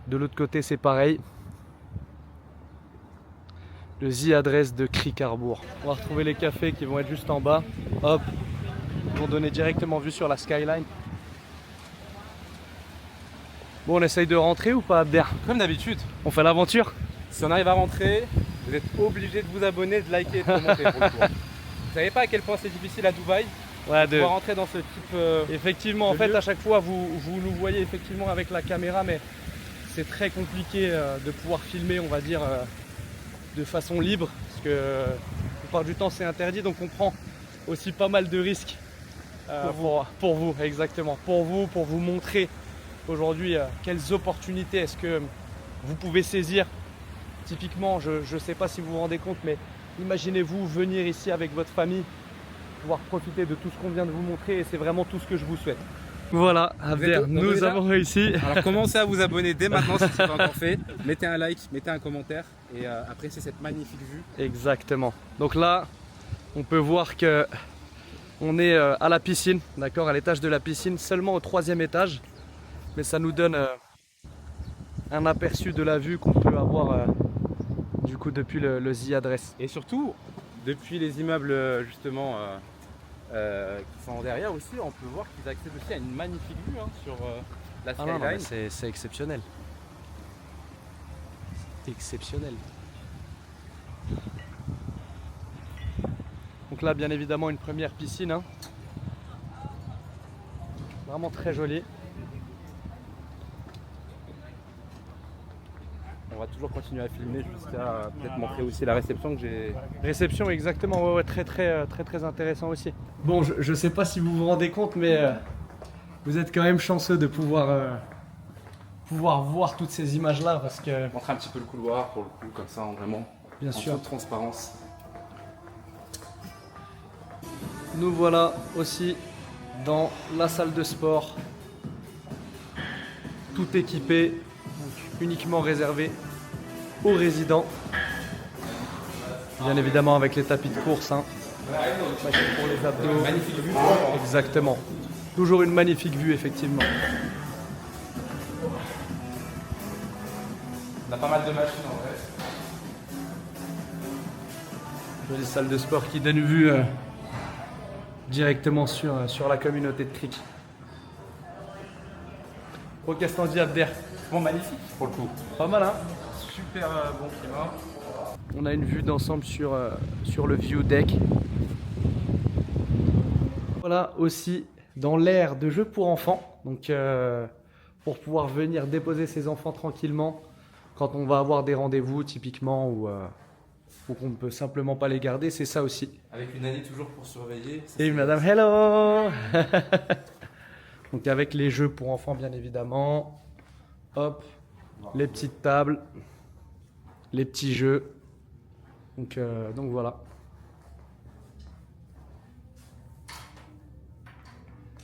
De l'autre côté c'est pareil. Le Ziyadress de Krikarbourg. On va retrouver les cafés qui vont être juste en bas. Hop, ils vont donner directement vue sur la skyline. Bon, on essaye de rentrer ou pas, Abder? Comme d'habitude. On fait l'aventure? Si on arrive à rentrer, vous êtes obligé de vous abonner, de liker et de commenter pour le coup. Vous savez pas à quel point c'est difficile à Dubaï? Ouais, de rentrer dans ce type effectivement, en fait, à chaque fois, vous nous voyez effectivement avec la caméra, mais c'est très compliqué de pouvoir filmer, on va dire, de façon libre, parce que la plupart du temps, c'est interdit, donc on prend aussi pas mal de risques pour vous, exactement, pour vous montrer aujourd'hui quelles opportunités est-ce que vous pouvez saisir. Typiquement, je ne sais pas si vous vous rendez compte, mais imaginez-vous venir ici avec votre famille, pouvoir profiter de tout ce qu'on vient de vous montrer, et c'est vraiment tout ce que je vous souhaite. Voilà, Abder, nous avons réussi. Alors commencez à vous abonner dès maintenant si ce n'est pas encore fait. Mettez un like, mettez un commentaire et appréciez cette magnifique vue. Exactement. Donc là, on peut voir que on est à la piscine, d'accord, à l'étage de la piscine, seulement au 3e étage. Mais ça nous donne un aperçu de la vue qu'on peut avoir du coup depuis le Ziyadress. Et surtout, depuis les immeubles justement qui sont derrière aussi, on peut voir qu'ils accèdent aussi à une magnifique vue sur la skyline. Ah non, c'est exceptionnel. C'est exceptionnel. Donc là, bien évidemment, une première piscine. Hein. Vraiment très jolie. On va toujours continuer à filmer jusqu'à peut-être montrer aussi la réception que j'ai. Réception, exactement, ouais, très intéressant aussi. Bon, je sais pas si vous vous rendez compte, mais vous êtes quand même chanceux de pouvoir voir toutes ces images-là, parce que... Montrer un petit peu le couloir pour le coup, comme ça, vraiment. Bien sûr. En toute transparence. Nous voilà aussi dans la salle de sport, tout équipé, donc uniquement réservé aux résidents. Bien évidemment avec les tapis de course, hein. Machine pour les abdos. Magnifique vue. Exactement. Toujours une magnifique vue, effectivement. On a pas mal de machines en vrai. Jolie salle de sport qui donne vue directement sur la communauté de Cric. Oh, qu'est-ce qu'on dit, Abder? Bon, magnifique pour le coup. Pas mal, hein? Super bon climat. On a une vue d'ensemble sur le view deck. Voilà aussi dans l'aire de jeu pour enfants. Donc pour pouvoir venir déposer ses enfants tranquillement quand on va avoir des rendez-vous typiquement ou qu'on ne peut simplement pas les garder, c'est ça aussi. Avec une année toujours pour surveiller. Et madame, hello. Donc avec les jeux pour enfants bien évidemment. Hop, les petites tables, les petits jeux. Donc voilà.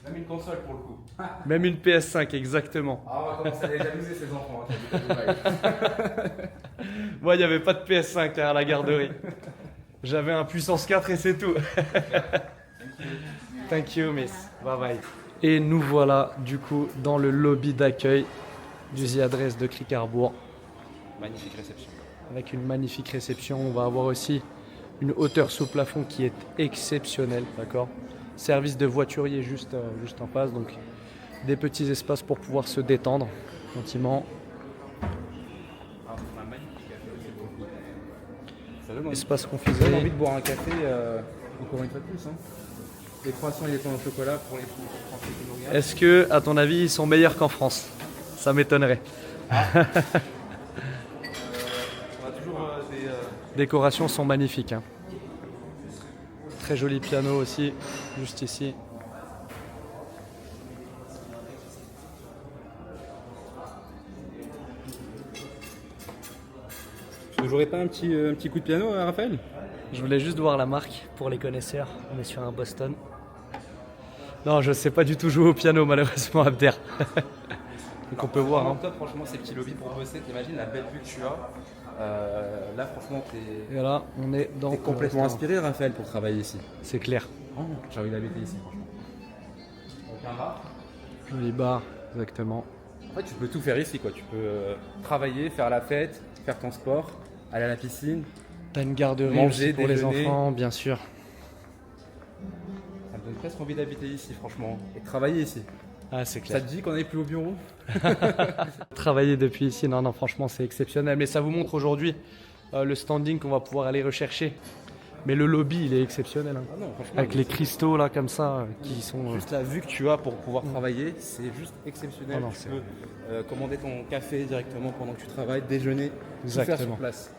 Même une console pour le coup. Même une PS5 exactement. Ah, on va commencer à les jalouser ces enfants. Moi, il n'y avait pas de PS5 à la garderie. J'avais un puissance 4 et c'est tout. Thank you, miss. Bye bye. Et nous voilà du coup dans le lobby d'accueil du The Address de Cricarbourg. Magnifique réception. Avec une magnifique réception. On va avoir aussi une hauteur sous plafond qui est exceptionnelle. D'accord. Service de voiturier juste en face. Donc des petits espaces pour pouvoir se détendre gentiment. Ah, on a un magnifique café aussi pour le coup. Ça donne Espace envie confiserie. de boire un café encore une fois de plus. Hein. Les croissants et les pains au chocolat pour les Français qui nous regardent. Est-ce que, à ton avis, ils sont meilleurs qu'en France? Ça m'étonnerait. On a toujours des... Décorations sont magnifiques. Hein. Très joli piano aussi, juste ici. Vous jouerez pas un petit coup de piano, Raphaël? Je voulais juste voir la marque pour les connaisseurs. On est sur un Boston. Non, je sais pas du tout jouer au piano, malheureusement, Abder. Donc on peut voir. Hein. Top, franchement, ces petits lobbies pour bosser. T'imagines la belle vue que tu as. Là, franchement, Et là, on est dans. t'es complètement inspiré, Raphaël, pour travailler ici. C'est clair. Oh, j'ai envie d'habiter ici, franchement. Donc un bar. Joli bar, exactement. En fait, tu peux tout faire ici, quoi. Tu peux travailler, faire la fête, faire ton sport, aller à la piscine. T'as une garderie Manger, aussi pour déjeuner. les enfants, bien sûr. Ça me donne presque envie d'habiter ici, franchement. Et de travailler ici. Ah, c'est Ça clair. te dit qu'on aille plus au bureau? Travailler depuis ici, non, franchement, c'est exceptionnel. Mais ça vous montre aujourd'hui le standing qu'on va pouvoir aller rechercher. Mais le lobby, il est exceptionnel. Hein. Ah non, franchement. Avec les cristaux là, comme ça, qui sont. Juste la vue que tu as pour pouvoir travailler, c'est juste exceptionnel. Ah non, tu c'est- peux commander ton café directement pendant que tu travailles, déjeuner, tout faire Exactement. sur place.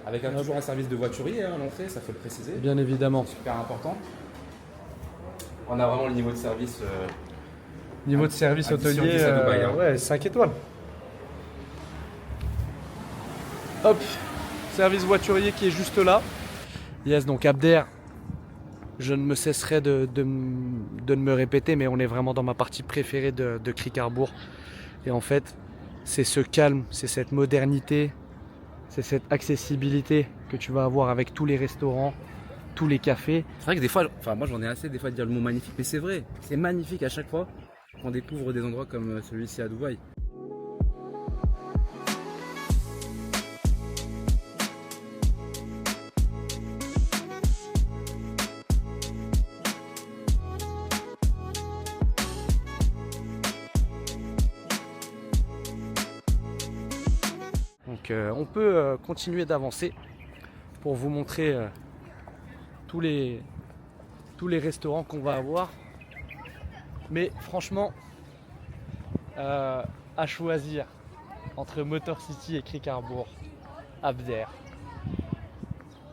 Avec toujours un service de voiturier à l'entrée, ça faut le préciser, Bien évidemment. super important. On a vraiment le niveau de service. Niveau de service Addition hôtelier, 10 à Dubaï, hein. ouais, 5 étoiles. Hop, service voiturier qui est juste là. Yes, donc Abder, je ne me cesserai de me répéter, mais on est vraiment dans ma partie préférée de Cricarbourg. Et en fait, c'est ce calme, c'est cette modernité, c'est cette accessibilité que tu vas avoir avec tous les restaurants, tous les cafés. C'est vrai que des fois, enfin moi j'en ai assez des fois de dire le mot magnifique, mais c'est vrai, c'est magnifique à chaque fois qu'on découvre des endroits comme celui-ci à Dubaï. Donc on peut continuer d'avancer pour vous montrer tous les restaurants qu'on va avoir. Mais franchement, à choisir entre Motor City et Cricarbourg, Abder,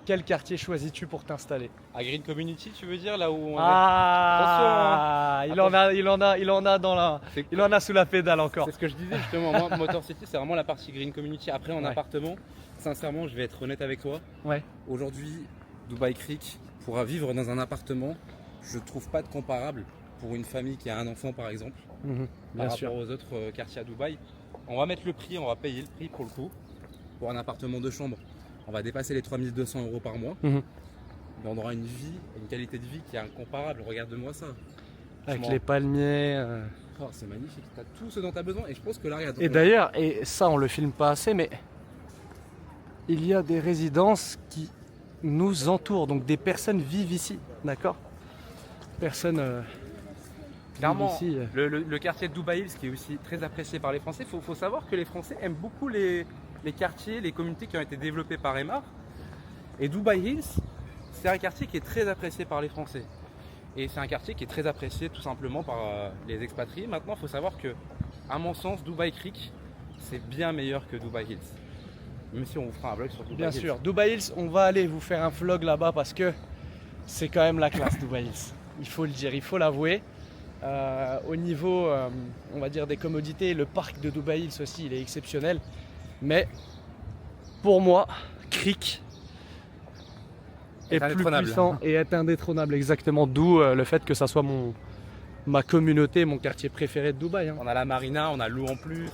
quel quartier choisis-tu pour t'installer? À Green Community, tu veux dire, là où on Ah, il en a dans la, C'est- il en a sous la pédale encore. C'est ce que je disais justement, moi Motor City c'est vraiment la partie Green Community. Après en Ouais. appartement, sincèrement je vais être honnête avec toi, Ouais. aujourd'hui Dubai Creek pourra vivre dans un appartement, je trouve pas de comparable pour une famille qui a un enfant par exemple, Mhm, bien par sûr. rapport aux autres quartiers à Dubaï. On va mettre le prix, on va payer le prix pour le coup, pour un appartement de chambre. On va dépasser les 3200 € par mois, Mhm. mais on aura une vie, une qualité de vie qui est incomparable, regarde-moi ça. Avec Franchement. les palmiers. Oh, c'est magnifique, tu as tout ce dont tu as besoin et je pense que là, regarde. Et d'ailleurs, et ça on le filme pas assez, mais il y a des résidences qui nous entourent, donc des personnes vivent ici, d'accord? Personnes Clairement, vivent ici. le quartier de Dubai Hills qui est aussi très apprécié par les Français. Il faut savoir que les Français aiment beaucoup les quartiers, les communautés qui ont été développées par Emaar. Et Dubai Hills, c'est un quartier qui est très apprécié par les Français. Et c'est un quartier qui est très apprécié tout simplement par les expatriés. Maintenant, il faut savoir que, à mon sens, Dubai Creek, c'est bien meilleur que Dubai Hills. Même si on vous fera un vlog sur Dubai Bien Hills. sûr, Dubai Hills, on va aller vous faire un vlog là-bas parce que c'est quand même la classe Dubai Hills. Il faut le dire, il faut l'avouer. Au niveau, on va dire, des commodités, le parc de Dubai Hills aussi, il est exceptionnel. Mais pour moi, Creek est plus indétrônable. puissant et est indétrônable, exactement. D'où le fait que ça soit ma communauté, mon quartier préféré de Dubaï. Hein. On a la marina, on a l'eau en plus.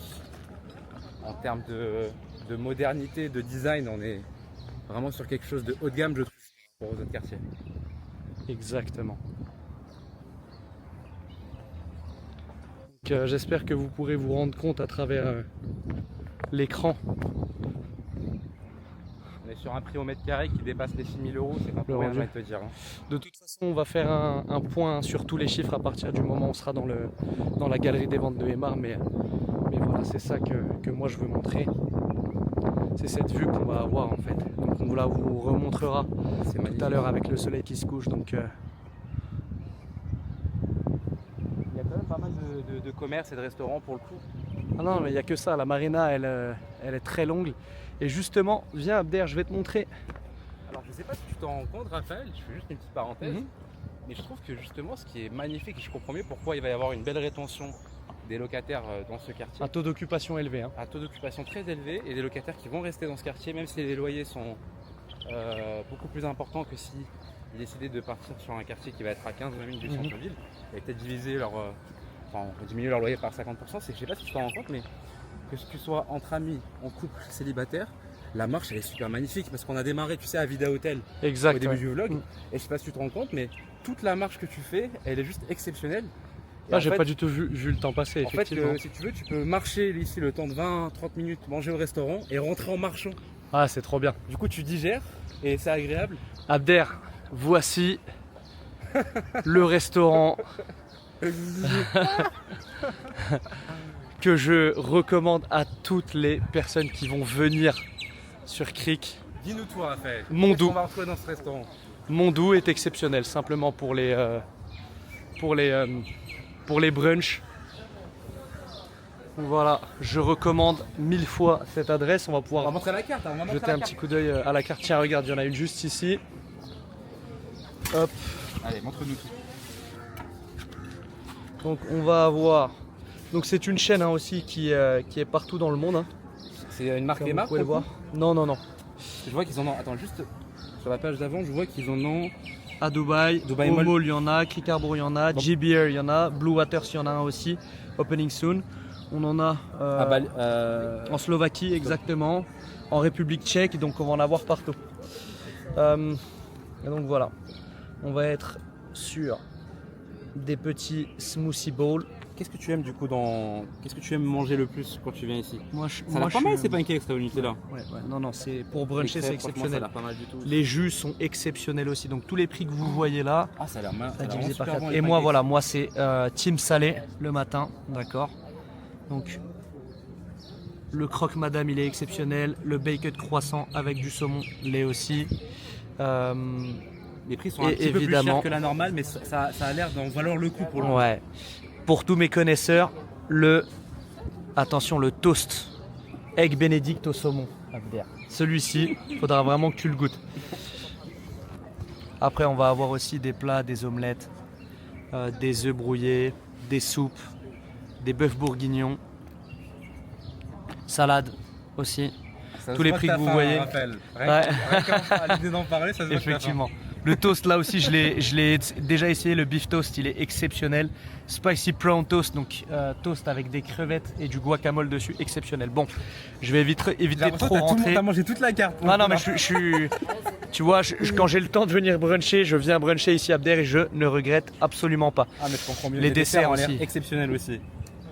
En termes de modernité, de design, on est vraiment sur quelque chose de haut de gamme, je trouve, pour aux autres quartiers. Exactement. Donc, j'espère que vous pourrez vous rendre compte à travers l'écran. On est sur un prix au mètre carré qui dépasse les 6 000 €, c'est pas pour rien, j'ai envie de te dire. Hein. De toute façon, on va faire un point sur tous les chiffres à partir du moment où on sera dans la galerie des ventes de Emaar. Mais voilà, c'est ça que moi je veux montrer. C'est cette vue qu'on va avoir en fait. Donc on vous remontrera tout à l'heure avec le soleil qui se couche. Donc, il y a quand même pas mal de commerces et de restaurants pour le coup. Ah non, mais il n'y a que ça. La marina, elle est très longue. Et justement, viens Abder, je vais te montrer. Alors je sais pas si tu t'en rends compte, Raphaël, je fais juste une petite parenthèse. Mais je trouve que justement, ce qui est magnifique, et je comprends mieux pourquoi il va y avoir une belle rétention des locataires dans ce quartier. Un taux d'occupation élevé. Hein. Un taux d'occupation très élevé et des locataires qui vont rester dans ce quartier, même si les loyers sont beaucoup plus importants que si ils décidaient de partir sur un quartier qui va être à 15-20 minutes du centre-ville et peut-être diviser diminuer leur loyer par 50%. Je sais pas si tu t'en rends compte, mais que tu sois entre amis, en couple, célibataire, la marche elle est super magnifique parce qu'on a démarré, tu sais, à Vida Hotel Exact, au début du vlog. Et je sais pas si tu te rends compte, mais toute la marche que tu fais, elle est juste exceptionnelle. Ah, j'ai pas du tout vu le temps passer. En fait, si tu veux, tu peux marcher ici le temps de 20-30 minutes, manger au restaurant et rentrer en marchant. Ah, c'est trop bien. Du coup, tu digères et c'est agréable. Abder, voici le restaurant que je recommande à toutes les personnes qui vont venir sur Creek. Dis-nous toi, Raphaël. Mondou. Qu'est-ce qu'on va retrouver dans ce restaurant? Mondou est exceptionnel, simplement pour les brunchs. Voilà, je recommande 1000 fois cette adresse. On va pouvoir montrer la carte. On va jeter un petit coup d'œil à la carte. Tiens, regarde, il y en a une juste ici. Hop. Allez, montre-nous tout. Donc on va avoir. Donc c'est une chaîne aussi qui est partout dans le monde. Hein, c'est une marque comme Emaar, vous pouvez le voir. Non. Je vois qu'ils en ont. Attends, juste sur la page d'avant, je vois qu'ils en ont. À Dubaï, Dubai au Mall. Mall il y en a, Creek Harbour il y en a, GBR il y en a, Blue Waters il y en a un aussi, Opening Soon. On en a en Slovaquie exactement, en République tchèque, donc on va en avoir partout. Et donc voilà, on va être sur des petits smoothie bowls. Qu'est-ce que tu aimes du coup Qu'est-ce que tu aimes manger le plus quand tu viens ici? Ça a l'air pas mal ces pancakes au Nutella. Ouais. Non, c'est pour bruncher, c'est exceptionnel. Ça a l'air pas mal du tout. Les jus sont exceptionnels aussi, donc tous les prix que vous voyez là, ah, ça a l'air mal. divisé par 4. Et moi voilà, moi c'est team salé le matin, d'accord. Donc le croque madame il est exceptionnel, le bacon croissant avec du saumon l'est aussi. Les prix sont un petit peu plus chers que la normale, mais ça a l'air d'en valoir le coup pour le moment. Ouais. Pour tous mes connaisseurs, attention, le toast egg benedict au saumon. Celui-ci, il faudra vraiment que tu le goûtes. Après, on va avoir aussi des plats, des omelettes, des œufs brouillés, des soupes, des bœufs bourguignons, salade aussi. Ça tous les prix que vous voyez. Rien à l'idée d'en parler, ça se voit. Effectivement. Le toast, là aussi, je l'ai déjà essayé. Le beef toast, il est exceptionnel. Spicy prawn toast, donc toast avec des crevettes et du guacamole dessus, exceptionnel. Bon, je vais éviter de trop rentrer. T'as mangé toute la carte. Ah non, mais je suis... Tu vois, quand j'ai le temps de venir bruncher, je viens bruncher ici à Abder et je ne regrette absolument pas. Ah, mais je comprends mieux. Les desserts ont l'air aussi. exceptionnels aussi.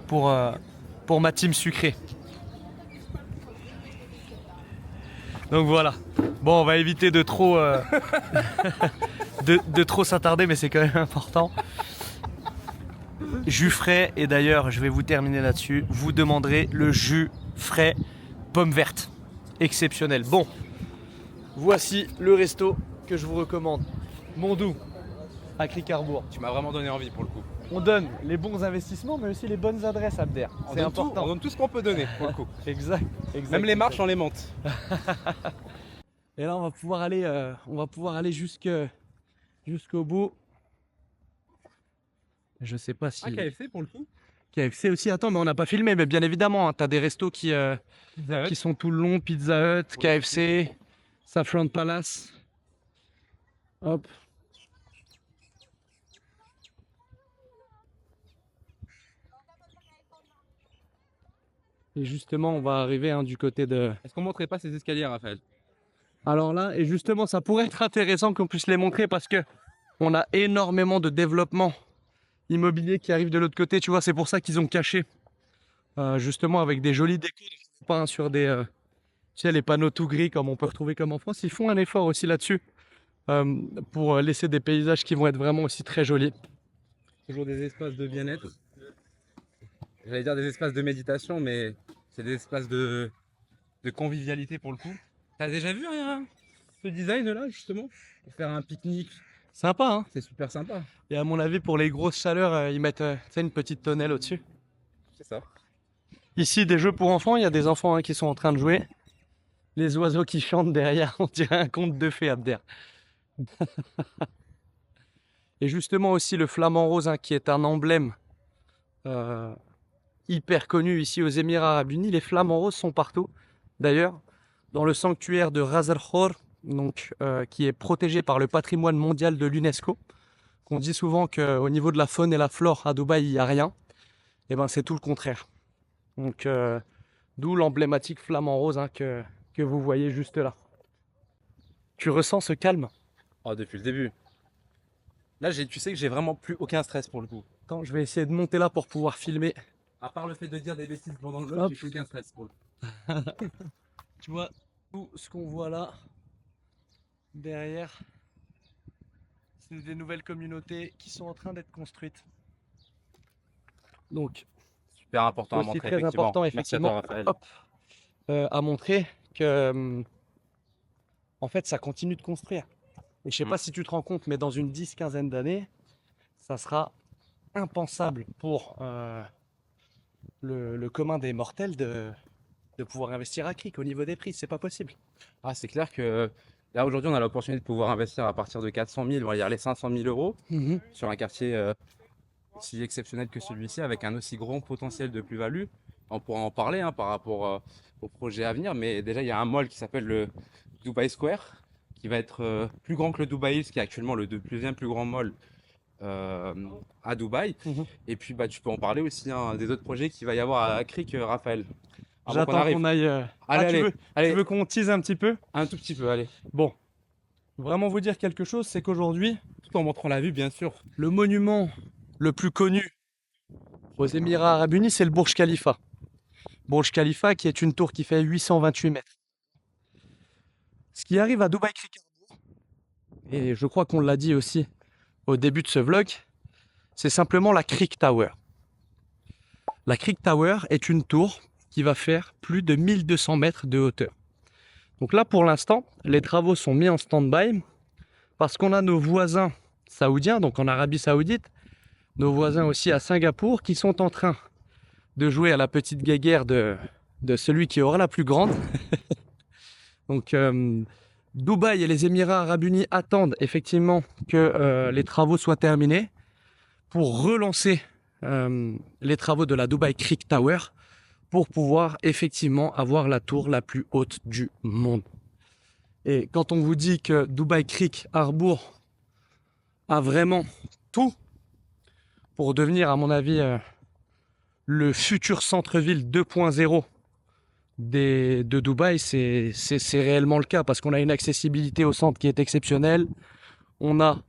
Pour ma team sucrée. Donc voilà. Bon, on va éviter de trop, de trop s'attarder, mais c'est quand même important. Jus frais, et d'ailleurs, je vais vous terminer là-dessus. Vous demanderez le jus frais pomme verte. Exceptionnel. Bon, voici le resto que je vous recommande. Mondou, à Cricarbourg. Tu m'as vraiment donné envie pour le coup. On donne les bons investissements, mais aussi les bonnes adresses, Abder. C'est important. On donne tout ce qu'on peut donner pour le coup. Exact. Même les marches, on les monte. Et là, on va pouvoir aller jusqu'au bout. Je sais pas si. Ah, KFC pour le coup. KFC aussi. Attends, mais on n'a pas filmé. Mais bien évidemment, hein, t'as des restos qui sont tout le long. Pizza Hut, KFC, Saffron Palace. Hop. Et justement, on va arriver du côté de. Est-ce qu'on montrerait pas ces escaliers, Raphaël? Alors là, et justement, ça pourrait être intéressant qu'on puisse les montrer parce que on a énormément de développement immobilier qui arrive de l'autre côté. Tu vois, c'est pour ça qu'ils ont caché, justement, avec des jolis décos, pas sur des, tu sais, les panneaux tout gris comme on peut retrouver comme en France. Ils font un effort aussi là-dessus pour laisser des paysages qui vont être vraiment aussi très jolis. Toujours des espaces de bien-être. J'allais dire des espaces de méditation, mais c'est des espaces de convivialité pour le coup. T'as déjà vu ce design là justement? Pour faire un pique-nique. Sympa, hein? C'est super sympa. Et à mon avis, pour les grosses chaleurs, ils mettent tu sais, une petite tonnelle au-dessus. C'est ça. Ici, des jeux pour enfants. Il y a des enfants qui sont en train de jouer. Les oiseaux qui chantent derrière, on dirait un conte de fées, Abder. Et justement aussi le flamant rose, qui est un emblème hyper connu ici aux Émirats Arabes Unis. Les flamants roses sont partout. D'ailleurs, dans le sanctuaire de Ras Al Khor, donc, qui est protégé par le patrimoine mondial de l'UNESCO, qu'on dit souvent qu'au niveau de la faune et la flore à Dubaï, il n'y a rien. Et ben c'est tout le contraire. Donc, d'où l'emblématique flamant rose que vous voyez juste là. Tu ressens ce calme? Oh, depuis le début. Là, tu sais que j'ai vraiment plus aucun stress pour le coup. Attends, je vais essayer de monter là pour pouvoir filmer. À part le fait de dire des bêtises pendant le vlog, j'ai plus aucun stress pour le coup. Tu vois, tout ce qu'on voit là, derrière, c'est des nouvelles communautés qui sont en train d'être construites. Donc, super important à aussi montrer. très important, effectivement. Merci à toi, Raphaël. Hop, à montrer que, en fait, ça continue de construire. Et je sais pas si tu te rends compte, mais dans une 10-15aine d'années, ça sera impensable pour le commun des mortels de pouvoir investir à Cric au niveau des prix. C'est pas possible. Ah, c'est clair que là, aujourd'hui, on a l'opportunité de pouvoir investir à partir de 400 000, on va dire les 500 000 euros, sur un quartier aussi exceptionnel que celui-ci, avec un aussi grand potentiel de plus-value. On pourra en parler par rapport au projet à venir, mais déjà, il y a un mall qui s'appelle le Dubai Square, qui va être plus grand que le Dubai Hills, qui est actuellement le deuxième plus grand mall à Dubaï. Et puis, tu peux en parler aussi des autres projets qu'il va y avoir à Cric, Raphaël. J'attends qu'on aille. Allez, tu veux qu'on tease un petit peu? Un tout petit peu, allez. Bon, vraiment vous dire quelque chose, c'est qu'aujourd'hui, Tout en montrant la vue, bien sûr. le monument le plus connu aux Émirats Arabes Unis, c'est le Burj Khalifa. Burj Khalifa, qui est une tour qui fait 828 mètres. Ce qui arrive à Dubaï Cricarbourg, et je crois qu'on l'a dit aussi au début de ce vlog, c'est simplement la Crick Tower. La Crick Tower est une tour qui va faire plus de 1200 mètres de hauteur. Donc là, pour l'instant, les travaux sont mis en stand-by parce qu'on a nos voisins saoudiens, donc en Arabie Saoudite, nos voisins aussi à Singapour, qui sont en train de jouer à la petite guéguerre de celui qui aura la plus grande. Donc, Dubaï et les Émirats Arabes Unis attendent effectivement que les travaux soient terminés pour relancer les travaux de la Dubai Crick Tower pour pouvoir effectivement avoir la tour la plus haute du monde. Et quand on vous dit que Dubai Crick Harbour a vraiment tout pour devenir, à mon avis, le futur centre-ville 2.0 de Dubaï. C'est réellement le cas parce qu'on a une accessibilité au centre qui est exceptionnelle. On a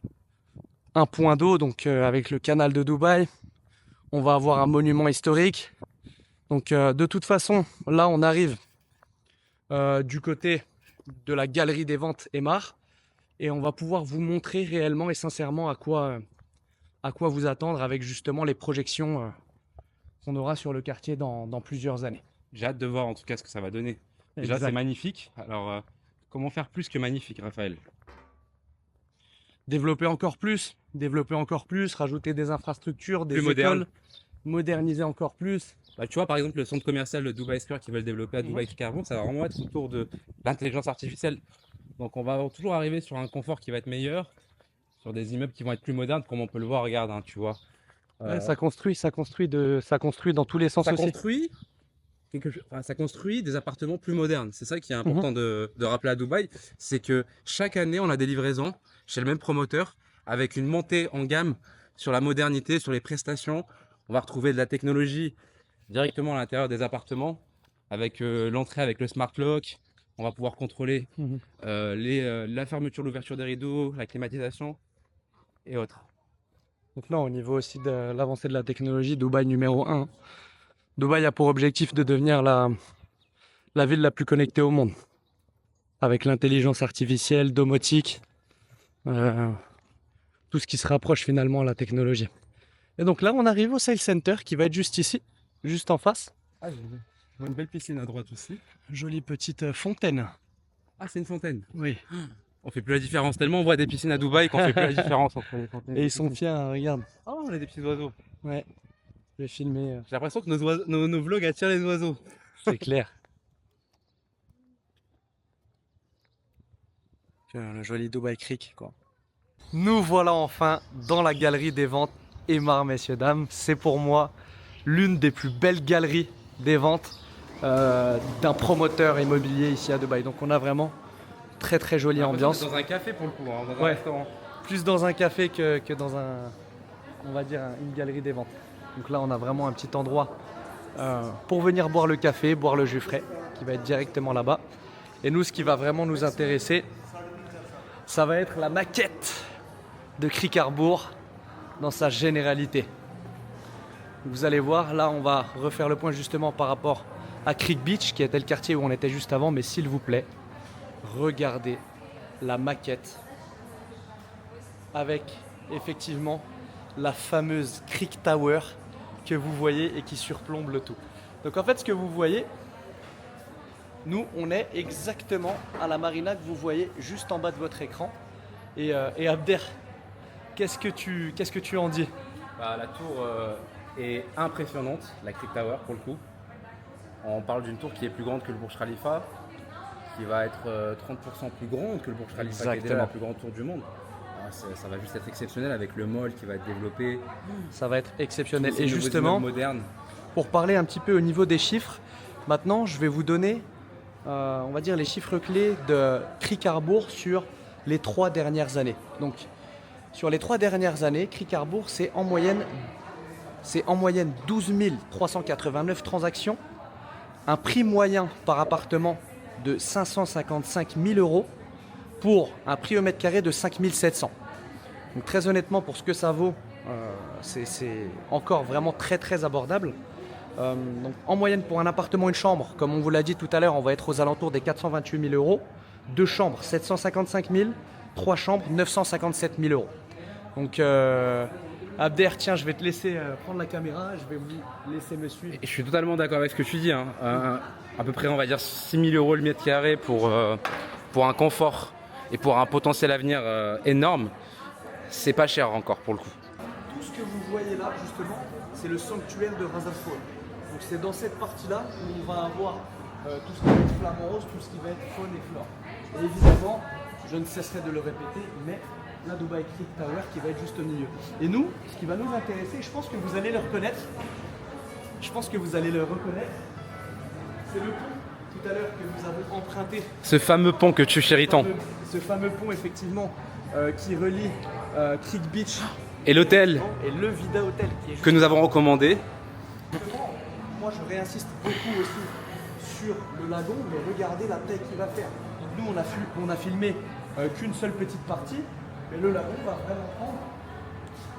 un point d'eau, donc avec le canal de Dubaï. On va avoir un monument historique. Donc de toute façon, là on arrive du côté de la galerie des ventes Emar et on va pouvoir vous montrer réellement et sincèrement à quoi vous attendre avec justement les projections qu'on aura sur le quartier dans plusieurs années. J'ai hâte de voir en tout cas ce que ça va donner. Déjà, Exact. c'est magnifique. Alors, comment faire plus que magnifique, Raphaël? Développer encore plus, rajouter des infrastructures, des Plus moderne. écoles, moderniser encore plus. Bah, tu vois, par exemple, le centre commercial de Dubai Square qui veulent développer à Dubaï Carbour, ça va vraiment être autour de l'intelligence artificielle. Donc, on va toujours arriver sur un confort qui va être meilleur, sur des immeubles qui vont être plus modernes, comme on peut le voir, regarde, hein, tu vois. Ouais, ça construit dans tous les sens ça aussi. construit ça construit des appartements plus modernes. C'est ça qui est important de rappeler à Dubaï, c'est que chaque année, on a des livraisons chez le même promoteur avec une montée en gamme sur la modernité, sur les prestations. On va retrouver de la technologie directement à l'intérieur des appartements avec l'entrée avec le smart lock. On va pouvoir contrôler la fermeture, l'ouverture des rideaux, la climatisation et autres. Donc là, au niveau aussi de l'avancée de la technologie, Dubaï numéro 1. Dubaï a pour objectif de devenir la ville la plus connectée au monde. Avec l'intelligence artificielle, domotique, tout ce qui se rapproche finalement à la technologie. Et donc là, on arrive au Sales Center qui va être juste ici, juste en face. Ah, je vois une belle piscine à droite aussi. Jolie petite fontaine. Ah, c'est une fontaine. Oui. On fait plus la différence. Tellement on voit des piscines à Dubaï qu'on fait plus la différence entre les fontaines. Et ils sont fiers, regarde. Oh, on a des petits oiseaux. Ouais. Je vais filmer. J'ai l'impression que nos vlogs attirent les oiseaux. C'est clair. Le joli Dubai Creek, quoi. Nous voilà enfin dans la galerie des ventes Emar, messieurs, dames. C'est pour moi l'une des plus belles galeries des ventes d'un promoteur immobilier ici à Dubaï. Donc on a vraiment très très jolie ambiance. Dans un café pour le coup, hein, dans un Ouais. restaurant. Plus dans un café que dans on va dire une galerie des ventes. Donc là on a vraiment un petit endroit pour venir boire le café, boire le jus frais qui va être directement là-bas. Et nous, ce qui va vraiment nous intéresser, ça va être la maquette de Creek Harbour dans sa généralité. Vous allez voir, là on va refaire le point justement par rapport à Creek Beach qui était le quartier où on était juste avant, mais s'il vous plaît, regardez la maquette avec effectivement la fameuse Creek Tower que vous voyez et qui surplombe le tout. Donc en fait, ce que vous voyez, nous on est exactement à la marina que vous voyez juste en bas de votre écran. Et Abder, qu'est-ce que tu en dis? Bah, la tour est impressionnante, la Creek Tower pour le coup. On parle d'une tour qui est plus grande que le Burj Khalifa, qui va être 30% plus grande que le Burj Khalifa, qui est déjà la plus grande tour du monde. Ah, ça va juste être exceptionnel avec le mall qui va être développé. Ça va être exceptionnel. Tous ces Et nouveaux justement, immeubles modernes. pour parler un petit peu au niveau des chiffres, maintenant je vais vous donner, on va dire, les chiffres clés de Creek Harbour sur les 3 dernières années. Donc, sur les 3 dernières années, Creek Harbour, c'est en moyenne 12 389 transactions, un prix moyen par appartement de 555 000 euros pour un prix au mètre carré de 5 700. Donc très honnêtement, pour ce que ça vaut, c'est encore vraiment très très abordable. Donc en moyenne pour un appartement, une chambre, comme on vous l'a dit tout à l'heure, on va être aux alentours des 428 000 euros. 2 chambres, 755 000. 3 chambres, 957 000 euros. Donc Abder, tiens, je vais te laisser prendre la caméra, je vais vous laisser me suivre. Et je suis totalement d'accord avec ce que tu dis. Hein. À peu près, on va dire 6 000 euros le mètre carré pour un confort et pour un potentiel avenir énorme. C'est pas cher encore pour le coup. Tout ce que vous voyez là, justement, c'est le sanctuaire de Ras Al Khaimah. Donc c'est dans cette partie-là où on va avoir tout ce qui va être flamant rose, tout ce qui va être faune et flore. Et évidemment, je ne cesserai de le répéter, mais la Dubai Creek Tower qui va être juste au milieu. Et nous, ce qui va nous intéresser, je pense que vous allez le reconnaître. C'est le pont tout à l'heure que nous avons emprunté. Ce fameux pont que tu chéris tant. Ce fameux pont, effectivement, qui relie Creek Beach Et l'hôtel et le Vida Hotel qui est juste que nous avons recommandé. Moi je réinsiste beaucoup aussi sur le lagon, mais regardez la taille qu'il va faire. Donc, nous on a filmé qu'une seule petite partie, mais le lagon va vraiment prendre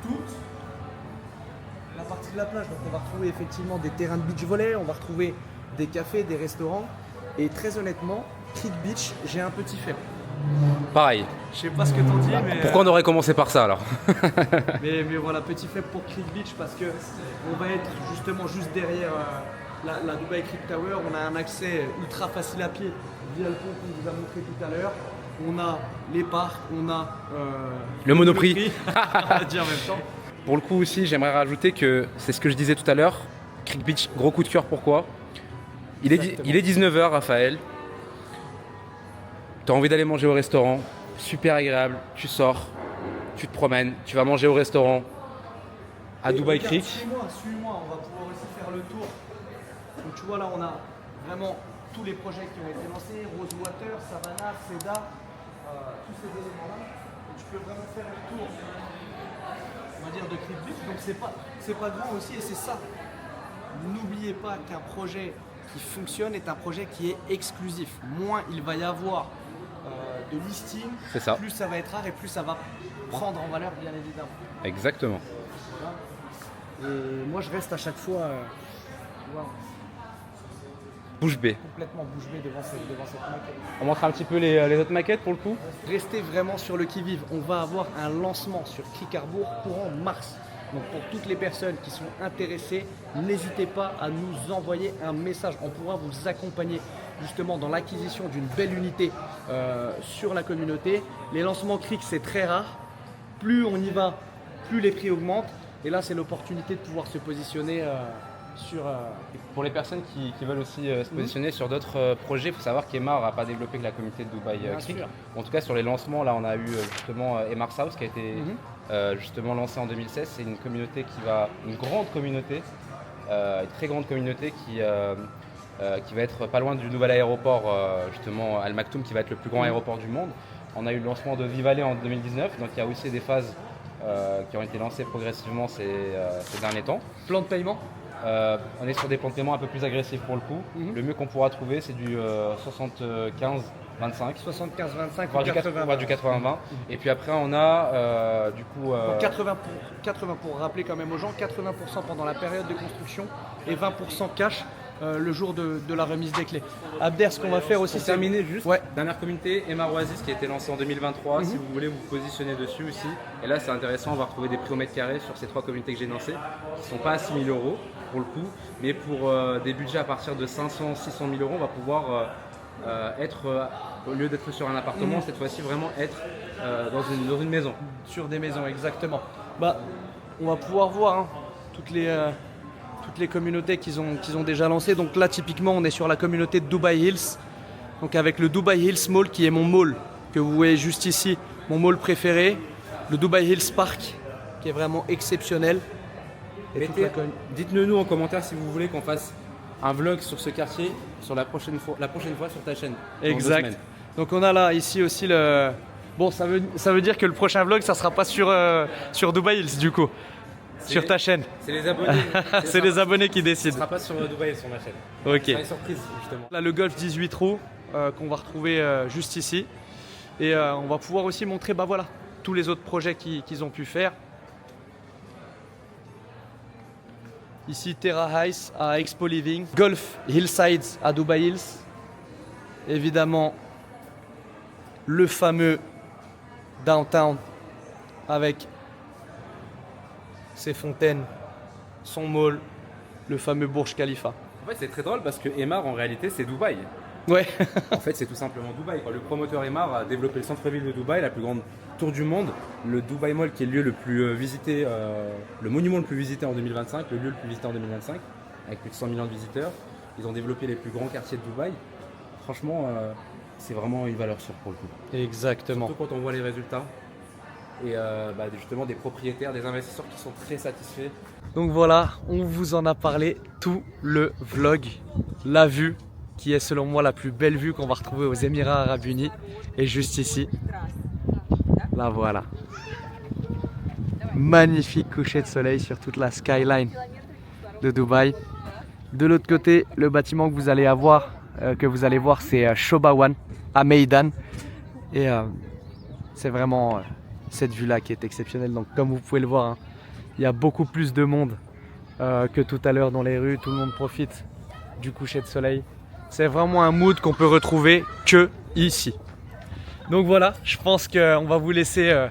toute la partie de la plage. Donc on va retrouver effectivement des terrains de beach volley, on va retrouver des cafés, des restaurants. Et très honnêtement, Creek Beach, j'ai un petit faible. Pareil. Je sais pas ce que t'en dis, mais Pourquoi on aurait commencé par ça alors? mais voilà, petit faible pour Creek Beach parce que on va être justement juste derrière la Dubai Creek Tower. On a un accès ultra facile à pied via le pont qu'on vous a montré tout à l'heure. On a les parcs, on a Le Monoprix. on va dire en même temps. Pour le coup aussi, j'aimerais rajouter que c'est ce que je disais tout à l'heure. Creek Beach, gros coup de cœur, pourquoi? Il est 19h, Raphaël. Tu as envie d'aller manger au restaurant, super agréable, tu sors, tu te promènes, tu vas manger au restaurant à Dubai Regarde, Creek. Suis-moi, on va pouvoir aussi faire le tour. Donc tu vois là, on a vraiment tous les projets qui ont été lancés, Rosewater, Savannah, Seda, tous ces éléments-là. Et tu peux vraiment faire le tour, on va dire, de Creek Beach. Donc c'est pas grand aussi et c'est ça. N'oubliez pas qu'un projet qui fonctionne est un projet qui est exclusif. Moins il va y avoir de listing, C'est ça. plus ça va être rare et plus ça va prendre en valeur, bien évidemment. Exactement. Voilà. Et moi je reste à chaque fois tu vois, Bouche bée. complètement bouche bée devant cette maquette. On montre un petit peu les autres maquettes pour le coup. Restez vraiment sur le qui-vive. On va avoir un lancement sur Creek Harbour courant mars. Donc pour toutes les personnes qui sont intéressées, n'hésitez pas à nous envoyer un message. On pourra vous accompagner justement dans l'acquisition d'une belle unité sur la communauté. Les lancements Creek, c'est très rare. Plus on y va, plus les prix augmentent. Et là, c'est l'opportunité de pouvoir se positionner sur... Pour les personnes qui veulent aussi se positionner sur d'autres projets, il faut savoir qu'Emar n'a pas développé que la communauté de Dubai Bien Creek. sûr. En tout cas, sur les lancements, là, on a eu justement Emar South qui a été justement lancé en 2016. C'est une communauté une grande communauté, une très grande communauté qui va être pas loin du nouvel aéroport, justement Al Maktoum, qui va être le plus grand aéroport du monde. On a eu le lancement de Vivalé en 2019, donc il y a aussi des phases qui ont été lancées progressivement ces derniers temps. Plan de paiement. On est sur des plans de paiement un peu plus agressifs pour le coup. Le mieux qu'on pourra trouver, c'est du 75-25. 75-25 Voire ou 80. voire du 80-20. Et puis après, on a du coup. Donc 80 pour rappeler quand même aux gens, 80% pendant la période de construction et 20% cash le jour de la remise des clés. Abder, ce qu'on va faire aussi, Pour c'est terminer, juste, Ouais. dernière communauté, Emar Oasis qui a été lancé en 2023. Si vous voulez vous positionner dessus aussi. Et là, c'est intéressant, on va retrouver des prix au mètre carré sur ces trois communautés que j'ai lancées, qui ne sont pas à 6 000 € pour le coup, mais pour des budgets à partir de 500, 600 000 €, on va pouvoir être, au lieu d'être sur un appartement, cette fois-ci vraiment être dans une maison. sur des maisons, exactement. Bah, on va pouvoir voir hein, toutes les communautés qu'ils ont déjà lancées. Donc là, typiquement, on est sur la communauté de Dubai Hills. Donc avec le Dubai Hills Mall qui est mon mall que vous voyez juste ici, mon mall préféré. Le Dubai Hills Park qui est vraiment exceptionnel. Et toute la Dites-le nous en commentaire si vous voulez qu'on fasse un vlog sur ce quartier la prochaine fois sur ta chaîne. dans 2 Exact. semaines. Donc on a là ici aussi le... Bon, ça veut dire que le prochain vlog, ça sera pas sur Dubai Hills du coup, sur ta chaîne. C'est les abonnés. C'est les abonnés qui Ce décident. sera pas sur Dubaï sur ma chaîne. Ok. C'est une surprise justement. Là, le Golf 18 trous qu'on va retrouver juste ici. Et on va pouvoir aussi montrer voilà, tous les autres projets qu'ils ont pu faire. Ici, Terra Heights à Expo Living. Golf Hillsides à Dubai Hills. Évidemment, le fameux Downtown avec ses fontaines, son mall, le fameux Burj Khalifa. En fait, c'est très drôle parce que Emar en réalité c'est Dubaï. Ouais, En fait, c'est tout simplement Dubaï. Le promoteur Emar a développé le centre-ville de Dubaï, la plus grande tour du monde, le Dubai Mall qui est le lieu le plus visité, le monument le plus visité en 2025, le lieu le plus visité en 2025, avec plus de 100 millions de visiteurs. Ils ont développé les plus grands quartiers de Dubaï. Franchement, c'est vraiment une valeur sûre pour le coup. exactement. Surtout quand on voit les résultats et justement des propriétaires, des investisseurs qui sont très satisfaits. Donc voilà, on vous en a parlé tout le vlog, la vue qui est selon moi la plus belle vue qu'on va retrouver aux Émirats Arabes Unis est juste ici. La voilà. magnifique coucher de soleil sur toute la skyline de Dubaï. De l'autre côté, le bâtiment que vous allez voir, c'est Shoba One à Meydan. Et c'est vraiment cette vue-là qui est exceptionnelle. Donc comme vous pouvez le voir, hein, il y a beaucoup plus de monde que tout à l'heure dans les rues. Tout le monde profite du coucher de soleil. C'est vraiment un mood qu'on peut retrouver que ici. Donc voilà, je pense qu'on va vous laisser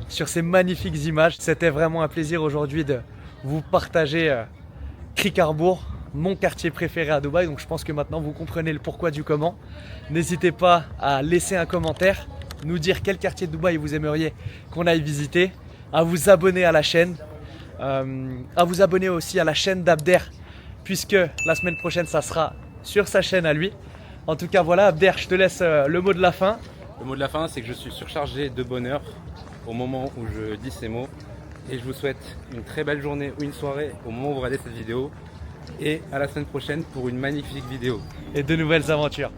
sur ces magnifiques images. C'était vraiment un plaisir aujourd'hui de vous partager Creek Harbour, mon quartier préféré à Dubaï. Donc je pense que maintenant vous comprenez le pourquoi du comment. N'hésitez pas à laisser un commentaire, nous dire quel quartier de Dubaï vous aimeriez qu'on aille visiter, à vous abonner à la chaîne, à vous abonner aussi à la chaîne d'Abder, puisque la semaine prochaine ça sera sur sa chaîne à lui. En tout cas voilà, Abder, je te laisse le mot de la fin. Le mot de la fin, c'est que je suis surchargé de bonheur au moment où je dis ces mots. Et je vous souhaite une très belle journée ou une soirée au moment où vous regardez cette vidéo. Et à la semaine prochaine pour une magnifique vidéo. Et de nouvelles aventures.